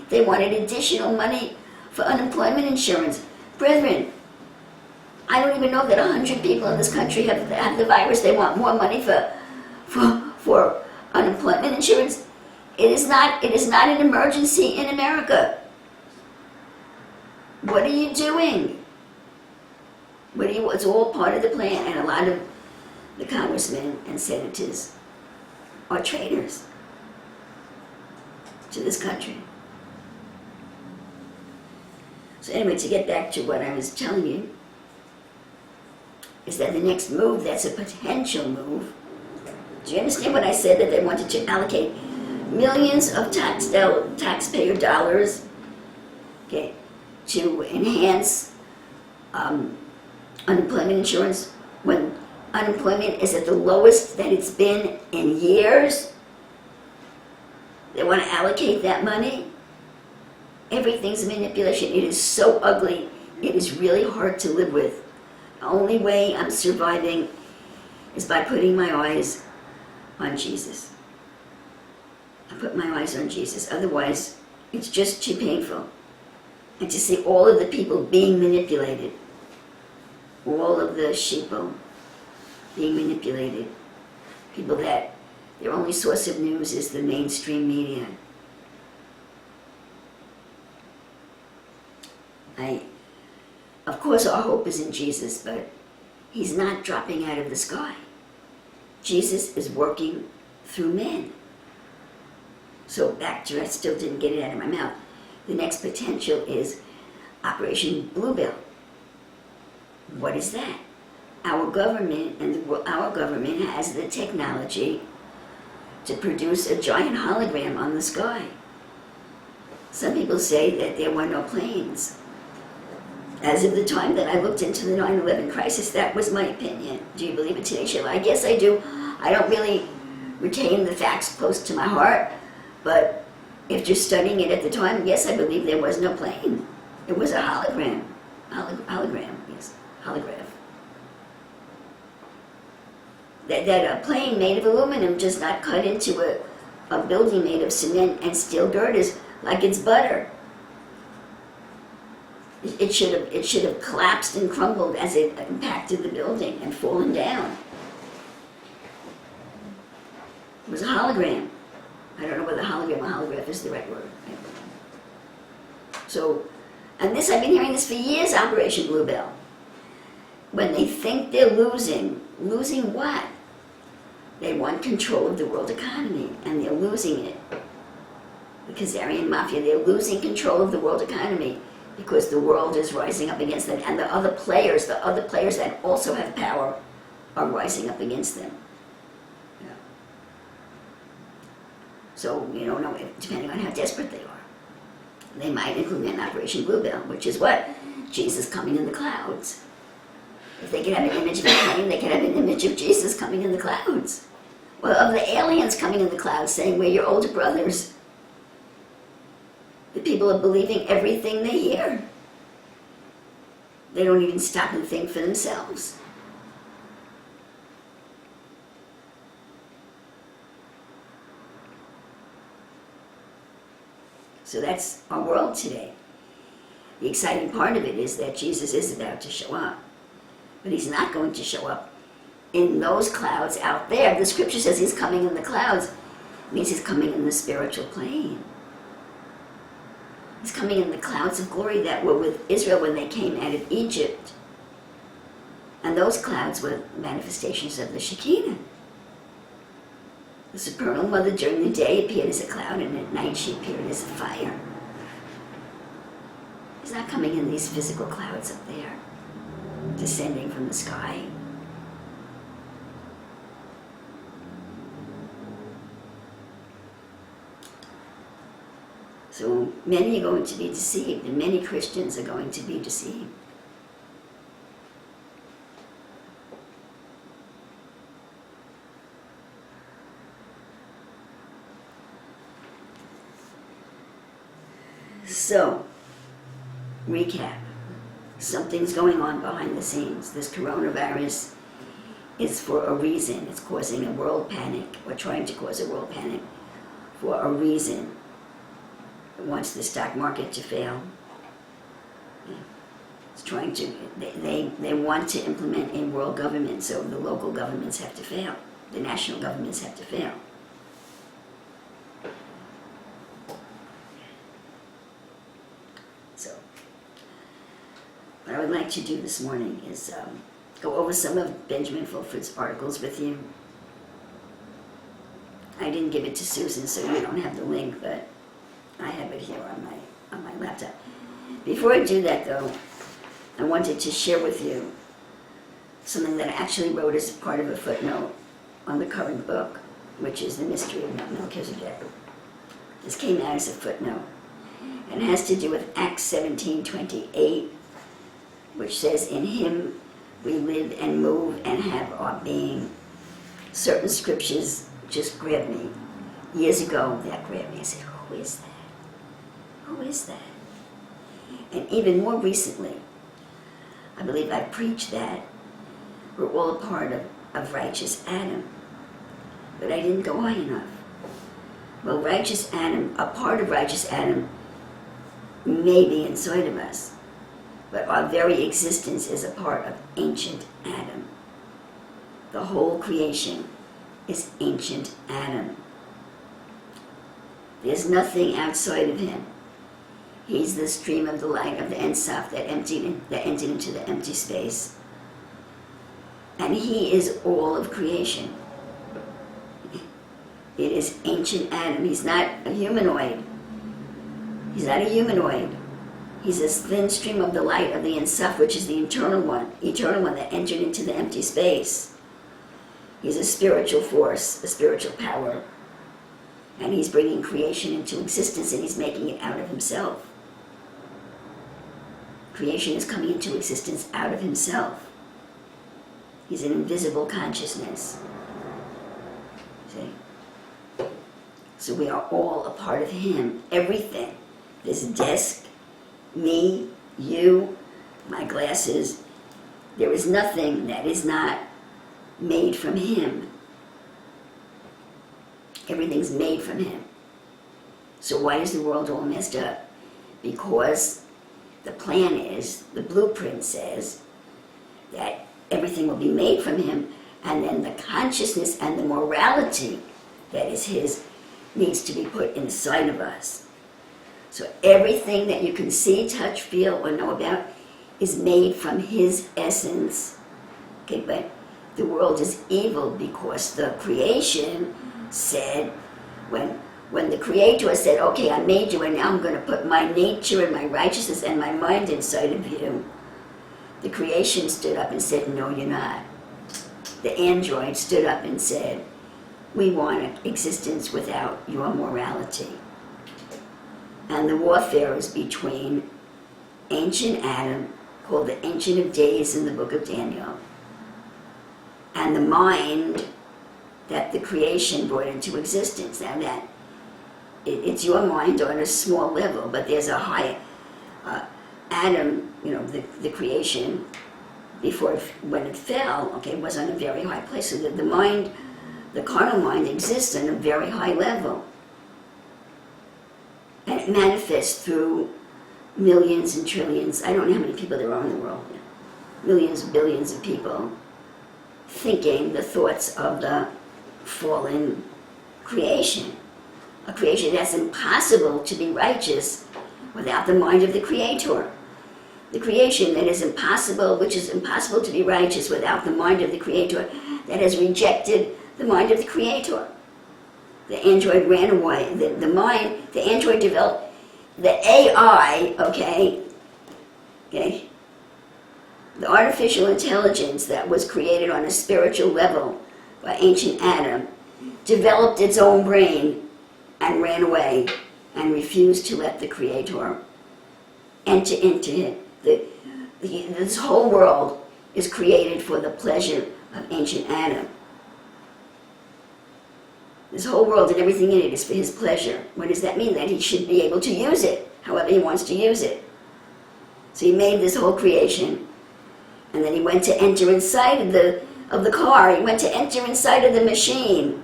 They wanted additional money for unemployment insurance. Brethren, I don't even know that 100 people in this country have the virus. They want more money for unemployment insurance. It is not an emergency in America. What are you doing? It's all part of the plan, and a lot of the congressmen and senators are traitors to this country. So anyway, to get back to what I was telling you, is that the next move, that's a potential move. Do you understand what I said? That they wanted to allocate millions of taxpayer dollars, okay, to enhance unemployment insurance when unemployment is at the lowest that it's been in years. They want to allocate that money. Everything's manipulation. It is so ugly. It is really hard to live with. The only way I'm surviving is by putting my eyes on Jesus. I put my eyes on Jesus. Otherwise, it's just too painful. And to see all of the people being manipulated, all of the sheeple being manipulated, people that their only source of news is the mainstream media. Of course, our hope is in Jesus, but he's not dropping out of the sky. Jesus is working through men. So back to, I still didn't get it out of my mouth. The next potential is Operation Bluebell. What is that? Our government has the technology to produce a giant hologram on the sky. Some people say that there were no planes. As of the time that I looked into the 9/11 crisis, that was my opinion. Do you believe it today, Sheila? I guess I do. I don't really retain the facts close to my heart, but if you're studying it at the time, yes, I believe there was no plane. It was a hologram. Hologram, yes, holograph. That a plane made of aluminum just got cut into a building made of cement and steel girders like it's butter. It should have collapsed and crumbled as it impacted the building and fallen down. It was a hologram. I don't know whether hologram or holograph is the right word. So, and this, I've been hearing this for years, Operation Bluebell. When they think they're losing what? They want control of the world economy, and they're losing it. The Khazarian Mafia, they're losing control of the world economy because the world is rising up against them, and the other players that also have power are rising up against them. Yeah. So you don't know, depending on how desperate they are. They might implement Operation Bluebell, which is what? Jesus coming in the clouds. If they could have an image of a plane, they could have an image of Jesus coming in the clouds. Well, of the aliens coming in the clouds saying, we're your older brothers. The people are believing everything they hear. They don't even stop and think for themselves. So that's our world today. The exciting part of it is that Jesus is about to show up. But he's not going to show up in those clouds out there. The scripture says he's coming in the clouds. It means he's coming in the spiritual plane. He's coming in the clouds of glory that were with Israel when they came out of Egypt. And those clouds were manifestations of the Shekinah. The supernal mother during the day appeared as a cloud, and at night she appeared as a fire. He's not coming in these physical clouds up there, descending from the sky. So many are going to be deceived, and many Christians are going to be deceived. So, recap. Something's going on behind the scenes. This coronavirus is for a reason. It's causing a world panic, or trying to cause a world panic for a reason. It wants the stock market to fail. It's trying to, they want to implement a world government, so the local governments have to fail. The national governments have to fail. So, what I would like to do this morning is go over some of Benjamin Fulford's articles with you. I didn't give it to Susan, so you don't have the link, but I have it here on my laptop. Before I do that, though, I wanted to share with you something that I actually wrote as part of a footnote on the current book, which is The Mystery of Melchizedek. This came out as a footnote, and it has to do with Acts 17:28, which says, "In him we live and move and have our being." Certain scriptures just grabbed me. Years ago, that grabbed me. I said, who is that? Who is that? And even more recently, I believe I preached that we're all a part of righteous Adam. But I didn't go high enough. Well, righteous Adam, a part of righteous Adam may be inside of us, but our very existence is a part of ancient Adam. The whole creation is ancient Adam. There's nothing outside of him. He's the stream of the light of the Ein Sof that entered into the empty space. And he is all of creation. It is ancient Adam. He's not a humanoid. He's not a humanoid. He's this thin stream of the light of the Ein Sof, which is the eternal one that entered into the empty space. He's a spiritual force, a spiritual power. And he's bringing creation into existence, and he's making it out of himself. Creation is coming into existence out of himself. He's an invisible consciousness. See? So we are all a part of him. Everything. This desk, me, you, my glasses. There is nothing that is not made from him. Everything's made from him. So why is the world all messed up? Because the plan is, the blueprint says, that everything will be made from him, and then the consciousness and the morality that is his needs to be put inside of us. So everything that you can see, touch, feel, or know about is made from his essence. Okay, but the world is evil because the creation said, when the Creator said, okay, I made you, and now I'm going to put my nature and my righteousness and my mind inside of you, the creation stood up and said, no, you're not. The android stood up and said, we want an existence without your morality. And the warfare is between ancient Adam, called the Ancient of Days in the book of Daniel, and the mind that the creation brought into existence. Now that it's your mind on a small level, but there's a high Adam, the creation before when it fell, okay, was on a very high place. So that the mind, the carnal mind, exists on a very high level, and it manifests through millions and trillions. I don't know how many people there are in the world. Millions, billions of people thinking the thoughts of the fallen creation. A creation that's impossible to be righteous without the mind of the Creator. The creation that is impossible, which is impossible to be righteous without the mind of the Creator, that has rejected the mind of the Creator. The android ran away. The android developed, the AI, okay, the artificial intelligence that was created on a spiritual level by ancient Adam, developed its own brain and ran away and refused to let the Creator enter into it. This whole world is created for the pleasure of ancient Adam. This whole world and everything in it is for his pleasure. What does that mean? That he should be able to use it however he wants to use it. So he made this whole creation, and then he went to enter inside of the car. He went to enter inside of the machine,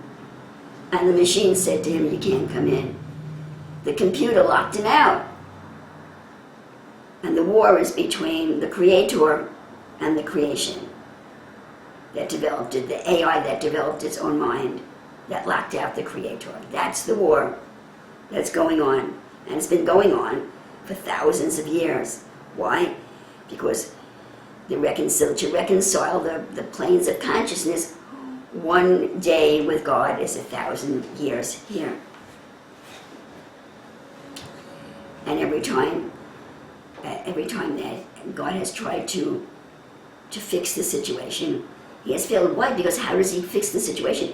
and the machine said to him, "You can't come in." The computer locked him out. And the war is between the creator and the creation that developed it, the AI that developed its own mind, that locked out the creator. That's the war that's going on. And it's been going on for thousands of years. Why? Because to reconcile the planes of consciousness, one day with God is 1,000 years here. And every time that God has tried to fix the situation, he has failed. Why? Because how does he fix the situation?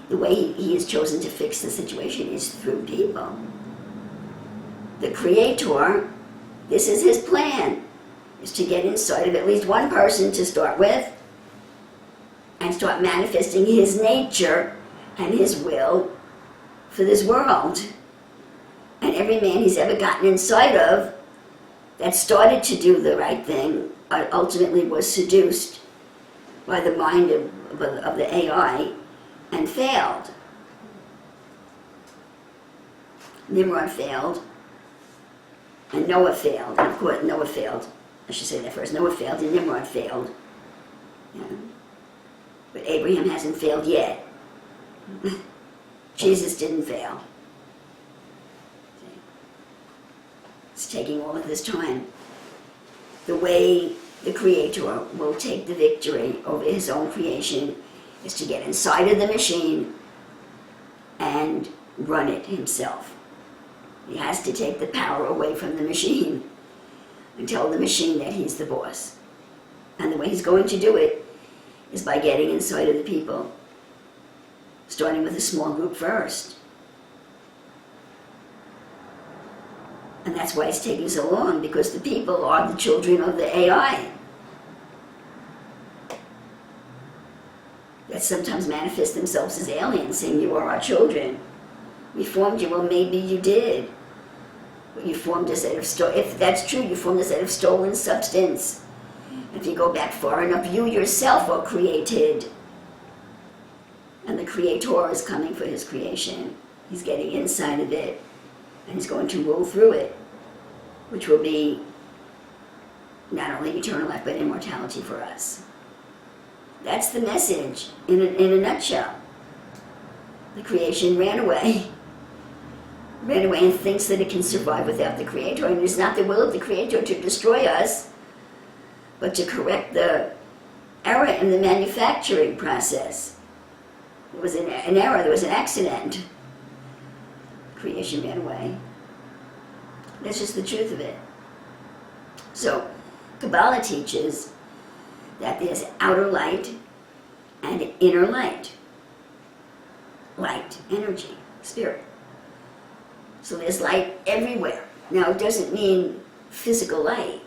The way he has chosen to fix the situation is through people. The creator, this is his plan, is to get inside of at least one person to start with and start manifesting his nature and his will for this world. And every man he's ever gotten inside of that started to do the right thing ultimately was seduced by the mind of the AI and failed. Nimrod failed, and Noah failed. And of course, Noah failed. I should say that first. Noah failed and Nimrod failed. Yeah. But Abraham hasn't failed yet. Jesus didn't fail. It's taking all of this time. The way the Creator will take the victory over his own creation is to get inside of the machine and run it himself. He has to take the power away from the machine and tell the machine that he's the boss. And the way he's going to do it is by getting inside of the people, starting with a small group first. And that's why it's taking so long, because the people are the children of the AI. That sometimes manifest themselves as aliens, saying, "You are our children. We formed you." Well, maybe you did. But you formed us out of if that's true, you formed us out of stolen substance. If you go back far enough, you yourself are created. And the Creator is coming for his creation. He's getting inside of it, and he's going to rule through it, which will be not only eternal life, but immortality for us. That's the message in a nutshell. The creation ran away and thinks that it can survive without the Creator. And it is not the will of the Creator to destroy us, but to correct the error in the manufacturing process. There was an error, there was an accident. Creation ran away. That's just the truth of it. So, Kabbalah teaches that there's outer light and inner light. Light, energy, spirit. So there's light everywhere. Now, it doesn't mean physical light.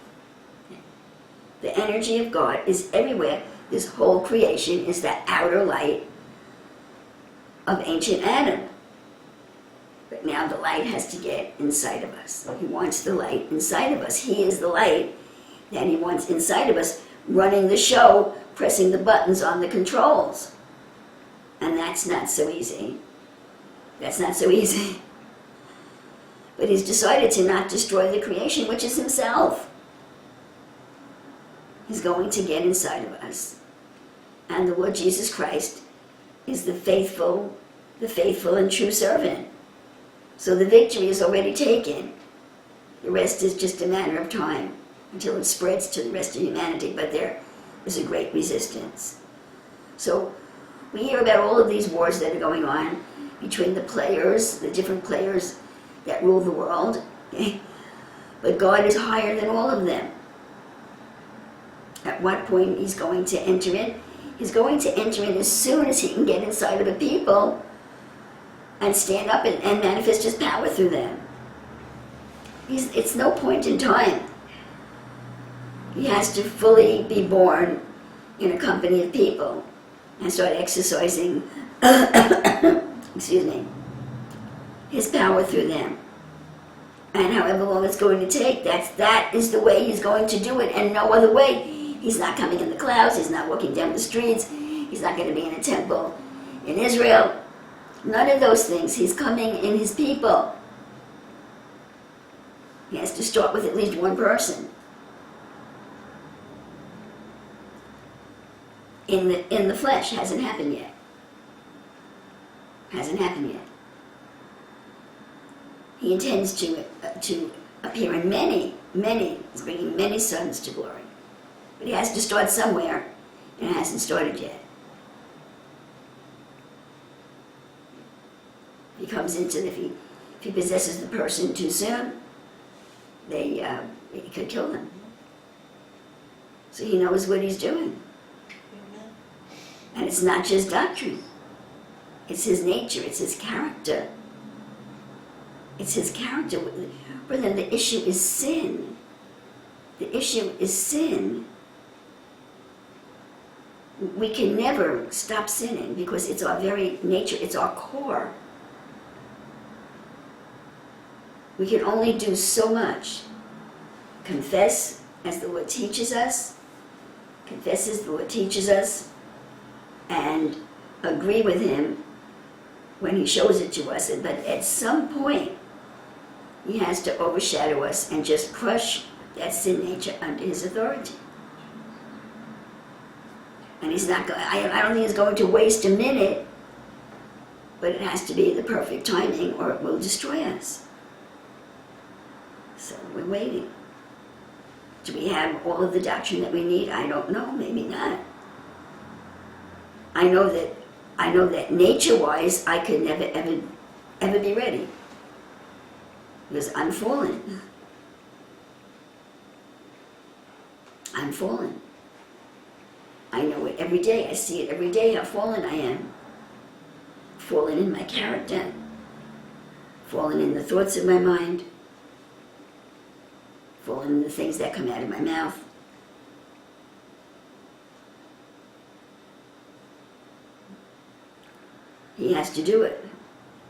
The energy of God is everywhere. This whole creation is the outer light of ancient Adam. But now the light has to get inside of us. He wants the light inside of us. He is the light that he wants inside of us, running the show, pressing the buttons on the controls. And that's not so easy. That's not so easy. But he's decided to not destroy the creation, which is himself. He's going to get inside of us. And the Lord Jesus Christ is the faithful and true servant. So the victory is already taken. The rest is just a matter of time until it spreads to the rest of humanity, but there is a great resistance. So we hear about all of these wars that are going on between the players, the different players that rule the world, okay? But God is higher than all of them. At what point he's going to enter in? He's going to enter in as soon as he can get inside of the people and stand up and manifest his power through them. It's no point in time. He has to fully be born in a company of people and start exercising excuse me, his power through them. And however long it's going to take, that is the way he's going to do it, and no other way. He's not coming in the clouds, he's not walking down the streets, he's not going to be in a temple in Israel. None of those things. He's coming in his people. He has to start with at least one person. In the flesh. Hasn't happened yet. Hasn't happened yet. He intends to appear in many. He's bringing many sons to glory. But he has to start somewhere, and it hasn't started yet. He comes into, if he possesses the person too soon, he could kill them. So he knows what he's doing. Amen. And it's not just doctrine. It's his nature, it's his character. It's his character. Brother, the issue is sin. The issue is sin. We can never stop sinning because it's our very nature, it's our core. We can only do so much. Confess as the Lord teaches us, confess as the Lord teaches us, and agree with him when he shows it to us. But at some point, he has to overshadow us and just crush that sin nature under his authority. And he's not going, I don't think he's going to waste a minute, but it has to be the perfect timing or it will destroy us. So we're waiting. Do we have all of the doctrine that we need? I don't know, maybe not. I know that nature-wise, I could never, ever be ready. Because I'm fallen. I'm fallen. I know it every day. I see it every day how fallen I am. Fallen in my character. Fallen in the thoughts of my mind. Fallen in the things that come out of my mouth. He has to do it.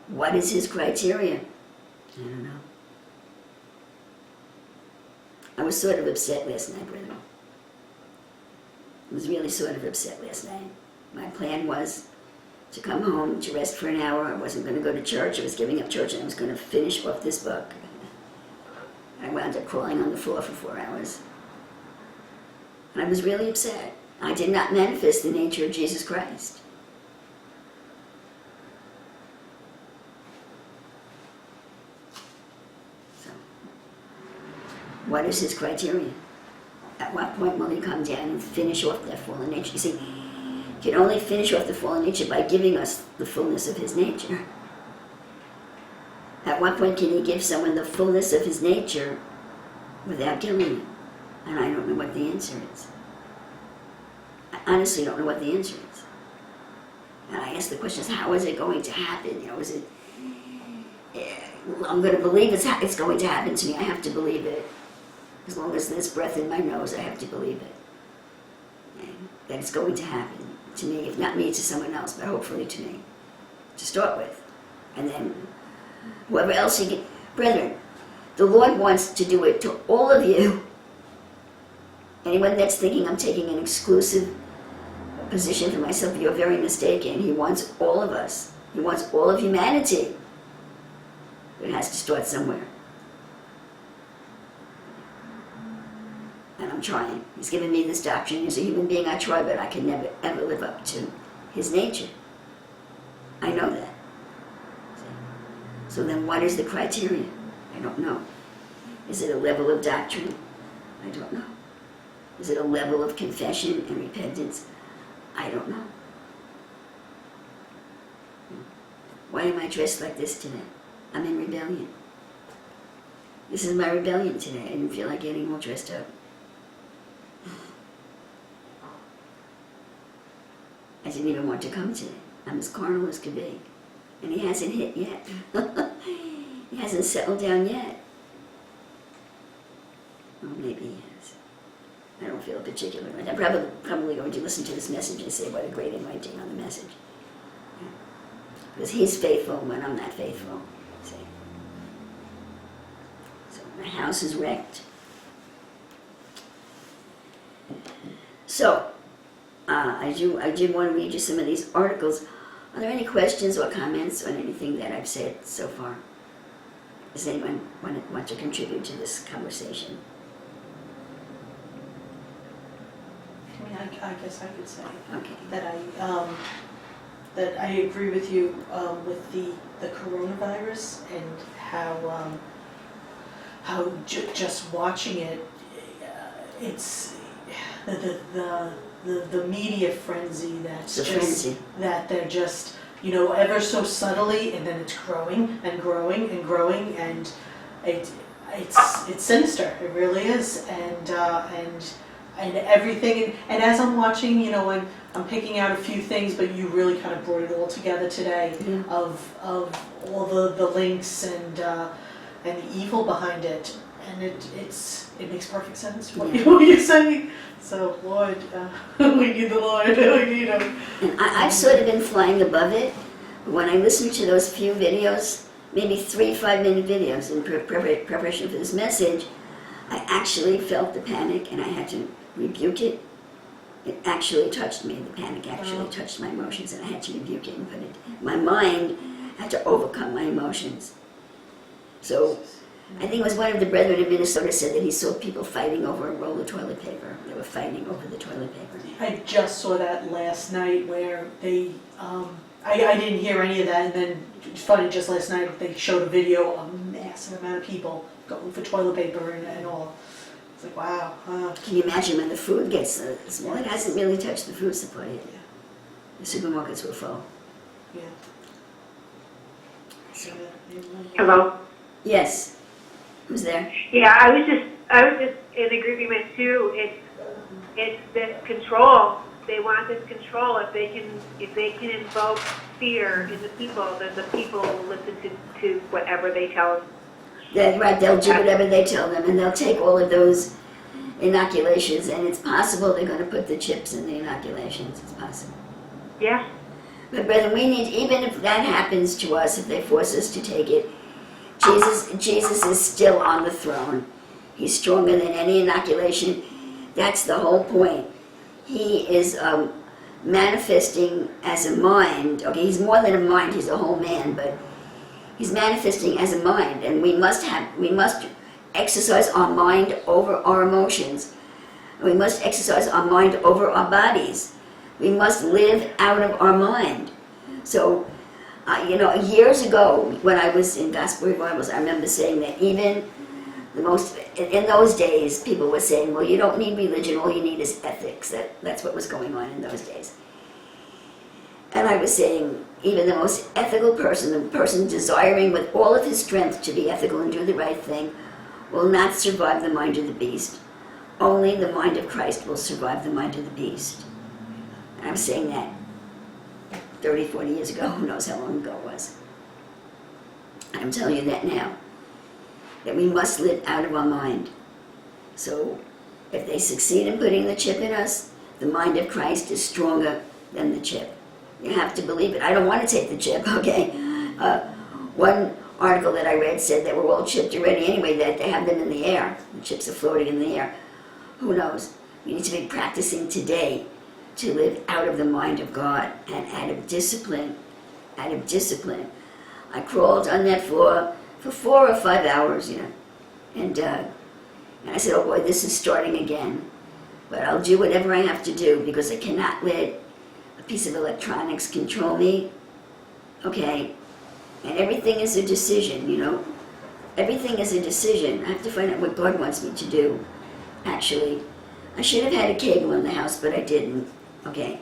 What is his criteria? I don't know. I was sort of upset last night, brother. I was really sort of upset last night. My plan was to come home, to rest for an hour. I wasn't going to go to church. I was giving up church and I was going to finish off this book. I wound up crawling on the floor for 4 hours. And I was really upset. I did not manifest the nature of Jesus Christ. So, what is his criteria? At what point will he come down and finish off that fallen nature? You see, he can only finish off the fallen nature by giving us the fullness of his nature. At what point can he give someone the fullness of his nature without killing him? And I don't know what the answer is. I honestly don't know what the answer is. And I ask the questions, how is it going to happen? You know, is it, I'm going to believe it's going to happen to me. I have to believe it. As long as there's breath in my nose, I have to believe it. And that it's going to happen to me, if not me, to someone else, but hopefully to me, to start with. And then whoever else he get. Brethren, the Lord wants to do it to all of you. Anyone that's thinking I'm taking an exclusive position for myself, you're very mistaken. He wants all of us. He wants all of humanity. But it has to start somewhere. And I'm trying. He's given me this doctrine. As a human being, I try, but I can never, ever live up to his nature. I know that. So then what is the criteria? I don't know. Is it a level of doctrine? I don't know. Is it a level of confession and repentance? I don't know. Why am I dressed like this today? I'm in rebellion. This is my rebellion today. I didn't feel like getting all dressed up. I didn't even want to come today. I'm as carnal as could be. And he hasn't hit yet. He hasn't settled down yet. Well, maybe he has. I don't feel particular. I'm probably going to listen to this message and say what a great anointing on the message. Yeah. Because he's faithful when I'm not faithful. See? My house is wrecked. So, I did want to read you some of these articles. Are there any questions or comments on anything that I've said so far? Does anyone want to contribute to this conversation? I mean, I guess I could say Okay. that I agree with you with the coronavirus and how just watching it, it's the media frenzy that's The just frenzy. that they're just, you know, ever so subtly, and then it's growing and growing and growing, and it's sinister. It really is, and everything. And as I'm watching, you know, I'm picking out a few things, but you really kind of brought it all together today, of all the links and the evil behind it, and it makes perfect sense what you're saying. So Lord, we need the Lord. We need Him. And I've sort of been flying above it. When I listened to those few videos, maybe 3 5-minute videos in preparation for this message, I actually felt the panic and I had to rebuke it. It actually touched me. The panic actually touched my emotions, and I had to rebuke it and put it. My mind had to overcome my emotions. So I think it was one of the brethren in Minnesota said that he saw people fighting over a roll of toilet paper. They were fighting over the toilet paper. I just saw that last night where they, I didn't hear any of that, and then it's funny, just last night they showed a video of a massive amount of people going for toilet paper and all. It's like, wow. Can you imagine when the food gets small? It hasn't really touched the food supply yet. Yeah. The supermarkets were full. Yeah. So, Hello. yes. Who's there? Yeah, I was just in agreement too. It's this control. They want this control. If they can invoke fear in the people, then the people will listen to whatever they tell them. Right, they'll do whatever they tell them, and they'll take all of those inoculations, and it's possible they're going to put the chips in the inoculations. It's possible. Yeah. But brethren, we need, even if that happens to us, if they force us to take it, Jesus is still on the throne. He's stronger than any inoculation. That's the whole point. He is manifesting as a mind. Okay, he's more than a mind, he's a whole man, but he's manifesting as a mind, and we must exercise our mind over our emotions. We must exercise our mind over our bodies. We must live out of our mind. So, years ago, when I was in gospel revivals, I remember saying that even in those days, people were saying, well, you don't need religion, all you need is ethics. That's what was going on in those days. And I was saying, even the most ethical person, the person desiring with all of his strength to be ethical and do the right thing, will not survive the mind of the beast. Only the mind of Christ will survive the mind of the beast. And I'm saying that 30, 40 years ago, who knows how long ago it was. I'm telling you that now, that we must live out of our mind. So if they succeed in putting the chip in us, the mind of Christ is stronger than the chip. You have to believe it. I don't want to take the chip, okay? One article that I read said that we're all chipped already anyway, that they have them in the air. The chips are floating in the air. Who knows? We need to be practicing today to live out of the mind of God and out of discipline. I crawled on that floor for 4 or 5 hours, and I said, oh boy, this is starting again. But I'll do whatever I have to do, because I cannot let a piece of electronics control me, okay? And everything is a decision, Everything is a decision. I have to find out what God wants me to do, actually. I should have had a cable in the house, but I didn't, okay?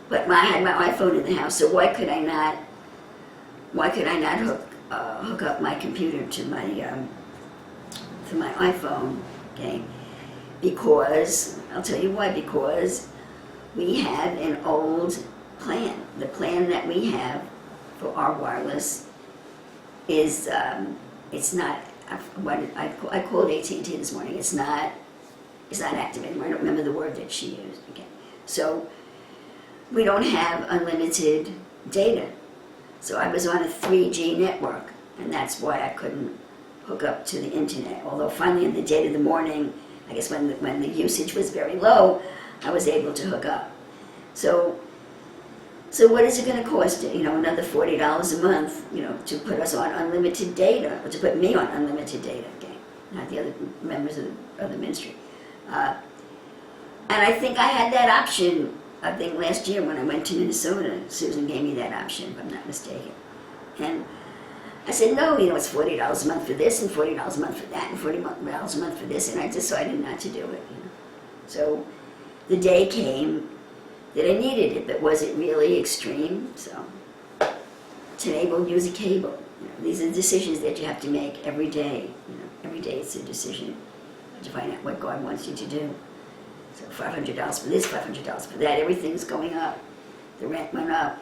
But I had my iPhone in the house, so why could I not hook up my computer to my iPhone, okay? Because, I'll tell you why, because we have an old plan. The plan that we have for our wireless is, it's not, I called AT&T this morning, it's not active anymore. I don't remember the word that she used, okay? So, we don't have unlimited data. So I was on a 3G network, and that's why I couldn't hook up to the internet. Although finally in the dead of the morning, I guess when the usage was very low, I was able to hook up. So what is it going to cost? Another $40 a month, to put us on unlimited data, or to put me on unlimited data, okay? Not the other members of the ministry. And I think I had that option, I think last year when I went to Minnesota, Susan gave me that option, if I'm not mistaken. And I said, no, it's $40 a month for this, and $40 a month for that, and $40 a month for this, and I decided not to do it. So the day came that I needed it, but was it really extreme? So today we'll use a cable. These are decisions that you have to make every day. Every day it's a decision to find out what God wants you to do. So $500 for this, $500 for that. Everything's going up. The rent went up.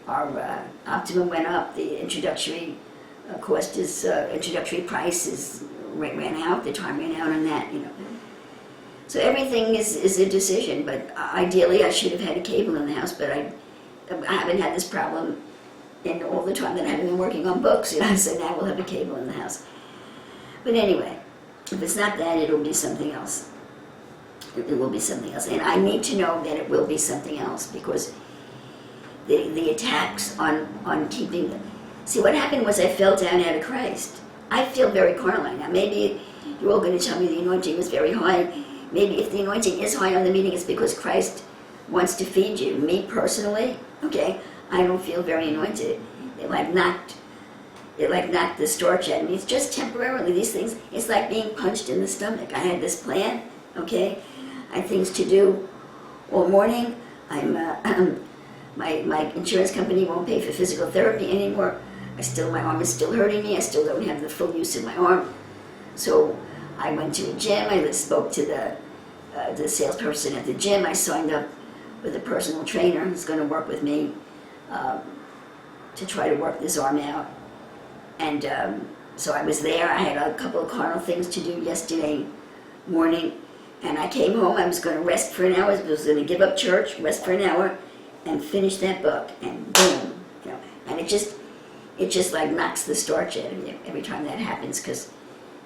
Our Optimum went up. The introductory introductory price ran out. The time ran out on that. So everything is a decision. But ideally, I should have had a cable in the house. But I haven't had this problem in all the time that I haven't been working on books. So now we'll have a cable in the house. But anyway, if it's not that, it'll be something else. It will be something else. And I need to know that it will be something else, because the attacks on keeping... See, what happened was I fell down out of Christ. I feel very carnal now. Maybe you're all going to tell me the anointing was very high. Maybe if the anointing is high on the meeting, it's because Christ wants to feed you. Me personally, okay, I don't feel very anointed. It knocked the starch out of me. It's just temporarily. These things, it's like being punched in the stomach. I had this plan, okay? I had things to do all morning. My insurance company won't pay for physical therapy anymore. My arm is still hurting me. I still don't have the full use of my arm. So I went to a gym. I spoke to the salesperson at the gym. I signed up with a personal trainer who's going to work with me to try to work this arm out. And so I was there. I had a couple of carnal things to do yesterday morning. And I came home. I was going to rest for an hour. I was going to give up church, rest for an hour, and finish that book. And boom, And it just like knocks the starch out of you every time that happens, because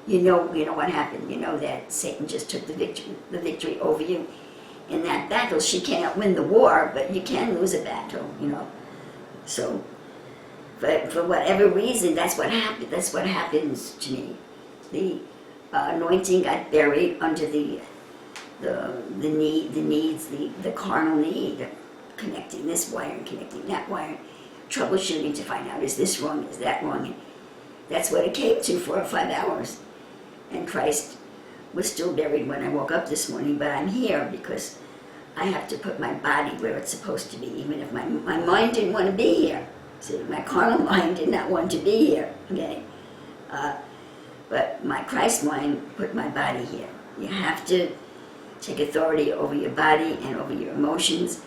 you know what happened. You know that Satan just took the victory over you in that battle. She cannot win the war, but you can lose a battle. So. But for whatever reason, that's what happened. That's what happens to me. The anointing got buried under the needs, the carnal need, connecting this wire and connecting that wire, troubleshooting to find out, is this wrong, is that wrong? And that's what it came to, 4 or 5 hours. And Christ was still buried when I woke up this morning, but I'm here because I have to put my body where it's supposed to be, even if my mind didn't want to be here. See, my carnal mind did not want to be here, okay? But my Christ mind put my body here. You have to take authority over your body and over your emotions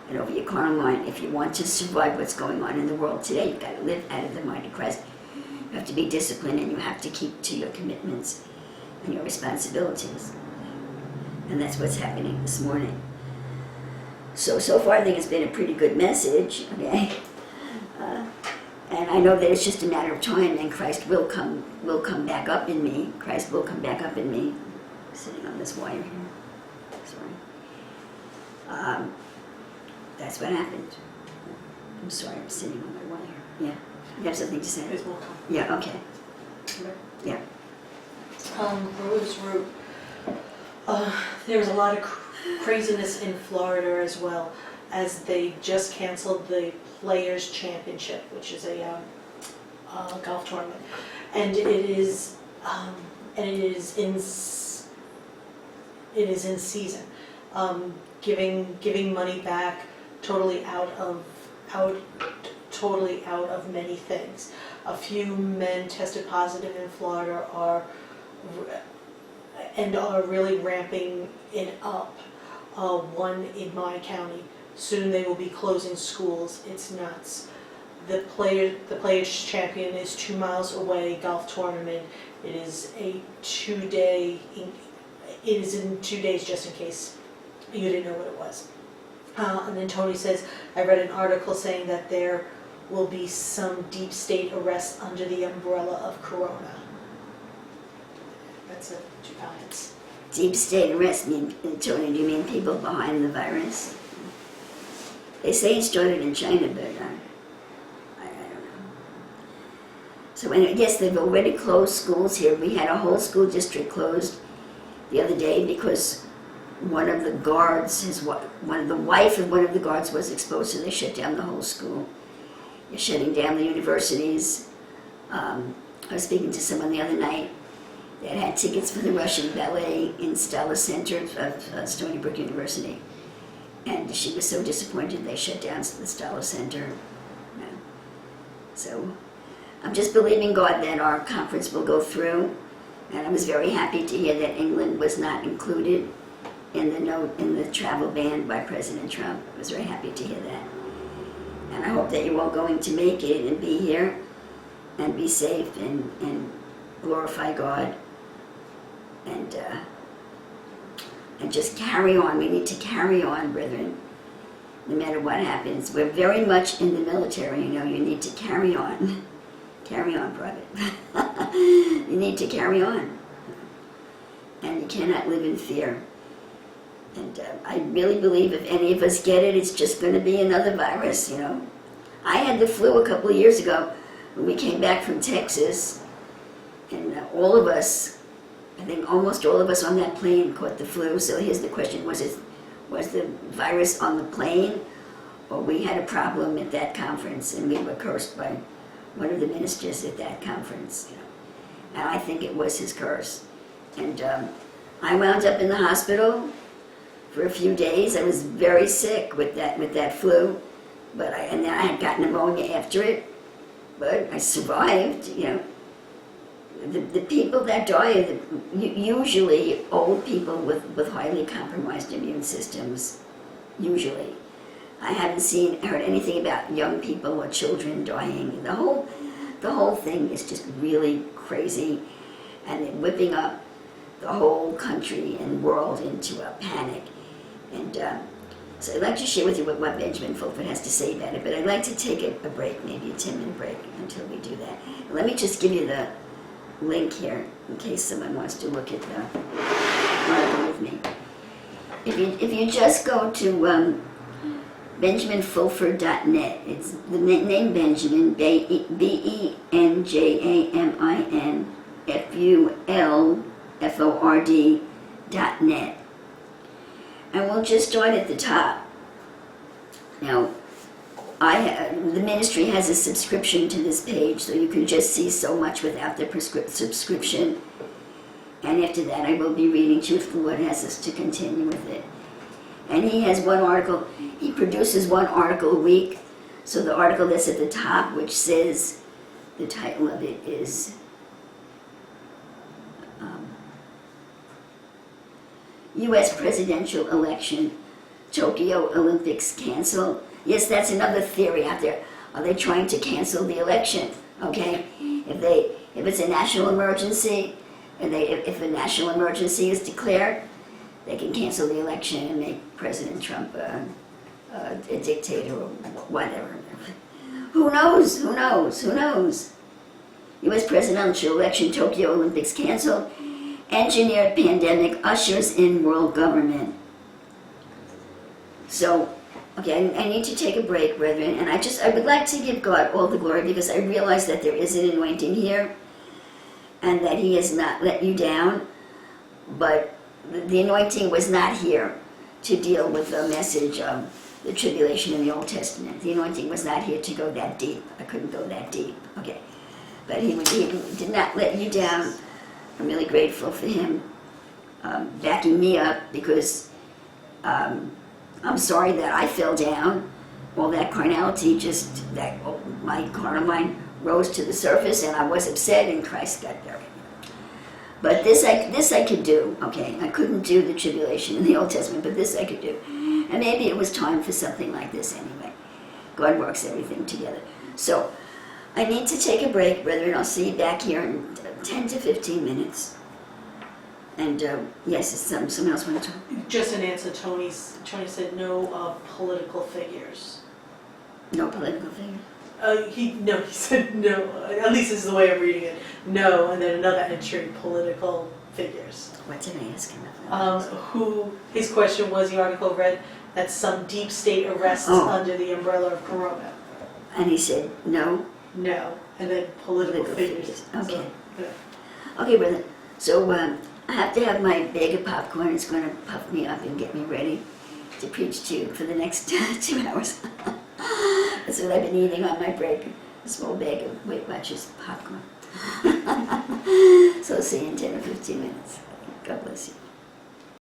and over your carnal mind if you want to survive what's going on in the world today. You've got to live out of the mind of Christ. You have to be disciplined, and you have to keep to your commitments and your responsibilities. And that's what's happening this morning. So far I think it's been a pretty good message, okay? And I know that it's just a matter of time, and Christ will come back up in me. Christ will come back up in me. I'm sitting on this wire here. Sorry. That's what happened. I'm sorry, I'm sitting on my wire. Yeah. You have something to say? It will come. Yeah, okay. Yeah. Rose wrote, there was a lot of craziness in Florida as well, as they just canceled the Players Championship, which is a golf tournament, and it is in season, giving money back, totally out of many things. A few men tested positive in Florida are really ramping it up. One in my county. Soon they will be closing schools. It's nuts. The Players Champion is 2 miles away. Golf tournament. It is a 2-day. It is in 2 days, just in case you didn't know what it was. And then Tony says, I read an article saying that there will be some deep state arrests under the umbrella of Corona. That's a giants. Deep state arrest, Tony, do you mean people behind the virus? They say it started in China, but I don't know. So yes, they've already closed schools here. We had a whole school district closed the other day because one of the guards, the wife of one of the guards was exposed, so they shut down the whole school. They're shutting down the universities. I was speaking to someone the other night that had tickets for the Russian ballet in Stella Center of Stony Brook University. And she was so disappointed they shut down the Stella Center. Yeah. So I'm just believing God that our conference will go through. And I was very happy to hear that England was not included in the travel ban by President Trump. I was very happy to hear that. And I hope that you're all going to make it and be here and be safe and glorify God and just carry on. We need to carry on, brethren, no matter what happens. We're very much in the military, you need to carry on. Carry on, brother. You need to carry on. And you cannot live in fear. And I really believe if any of us get it, it's just going to be another virus, I had the flu a couple of years ago when we came back from Texas, and all of us, I think almost all of us on that plane caught the flu. So here's the question, was the virus on the plane, or we had a problem at that conference and we were cursed by one of the ministers at that conference, And I think it was his curse. And I wound up in the hospital for a few days. I was very sick with that flu, and then I had got pneumonia after it, but I survived. The people that die are usually old people with highly compromised immune systems. Usually, I haven't heard anything about young people or children dying. The whole thing is just really crazy, and they're whipping up the whole country and world into a panic. And so I'd like to share with you what Benjamin Fulford has to say about it, but I'd like to take a break, maybe a 10-minute break until we do that. Let me just give you the link here in case someone wants to look at the article with me. If you just go to BenjaminFulford.net, it's the name Benjamin, BenjaminFulford.net. And we'll just start at the top. Now, the ministry has a subscription to this page, so you can just see so much without the subscription. And after that, I will be reading to you if the Lord has us to continue with it. And he has one article, he produces one article a week. So the article that's at the top, which says, the title of it is U.S. Presidential Election, Tokyo Olympics Canceled. Yes, that's another theory out there. Are they trying to cancel the election? Okay, if it's a national emergency, if a national emergency is declared, they can cancel the election and make President Trump a dictator or whatever. Who knows? Who knows? Who knows? U.S. presidential election, Tokyo Olympics canceled. Engineered pandemic ushers in world government. So, okay, I need to take a break, brethren, and I would like to give God all the glory because I realize that there is an anointing here and that He has not let you down, but the anointing was not here to deal with the message of the tribulation in the Old Testament. The anointing was not here to go that deep. I couldn't go that deep, okay. But He did not let you down. I'm really grateful for Him backing me up because I'm sorry that I fell down. All that carnality, my carnal mind rose to the surface and I was upset and Christ got buried. But this I could do, okay? I couldn't do the tribulation in the Old Testament, but this I could do. And maybe it was time for something like this anyway. God works everything together. So, I need to take a break, brethren. I'll see you back here in 10 to 15 minutes. And yes, someone else want to talk? Just an answer, Tony said no political figures. No political figure? He said no, at least this is the way I'm reading it. No, and then another entry, political figures. What did I ask him about? Who, his question was, the article read, that some deep state arrests Oh. under the umbrella of Corona. And he said, no. No. And then political Political figures. figures. Okay. So, yeah. Okay, brother. So I have to have my bag of popcorn. It's going to puff me up and get me ready to preach to you for the next 2 hours. That's what I've been eating on my break. A small bag of Weight Watchers popcorn. So see you in 10 or 15 minutes. God bless you.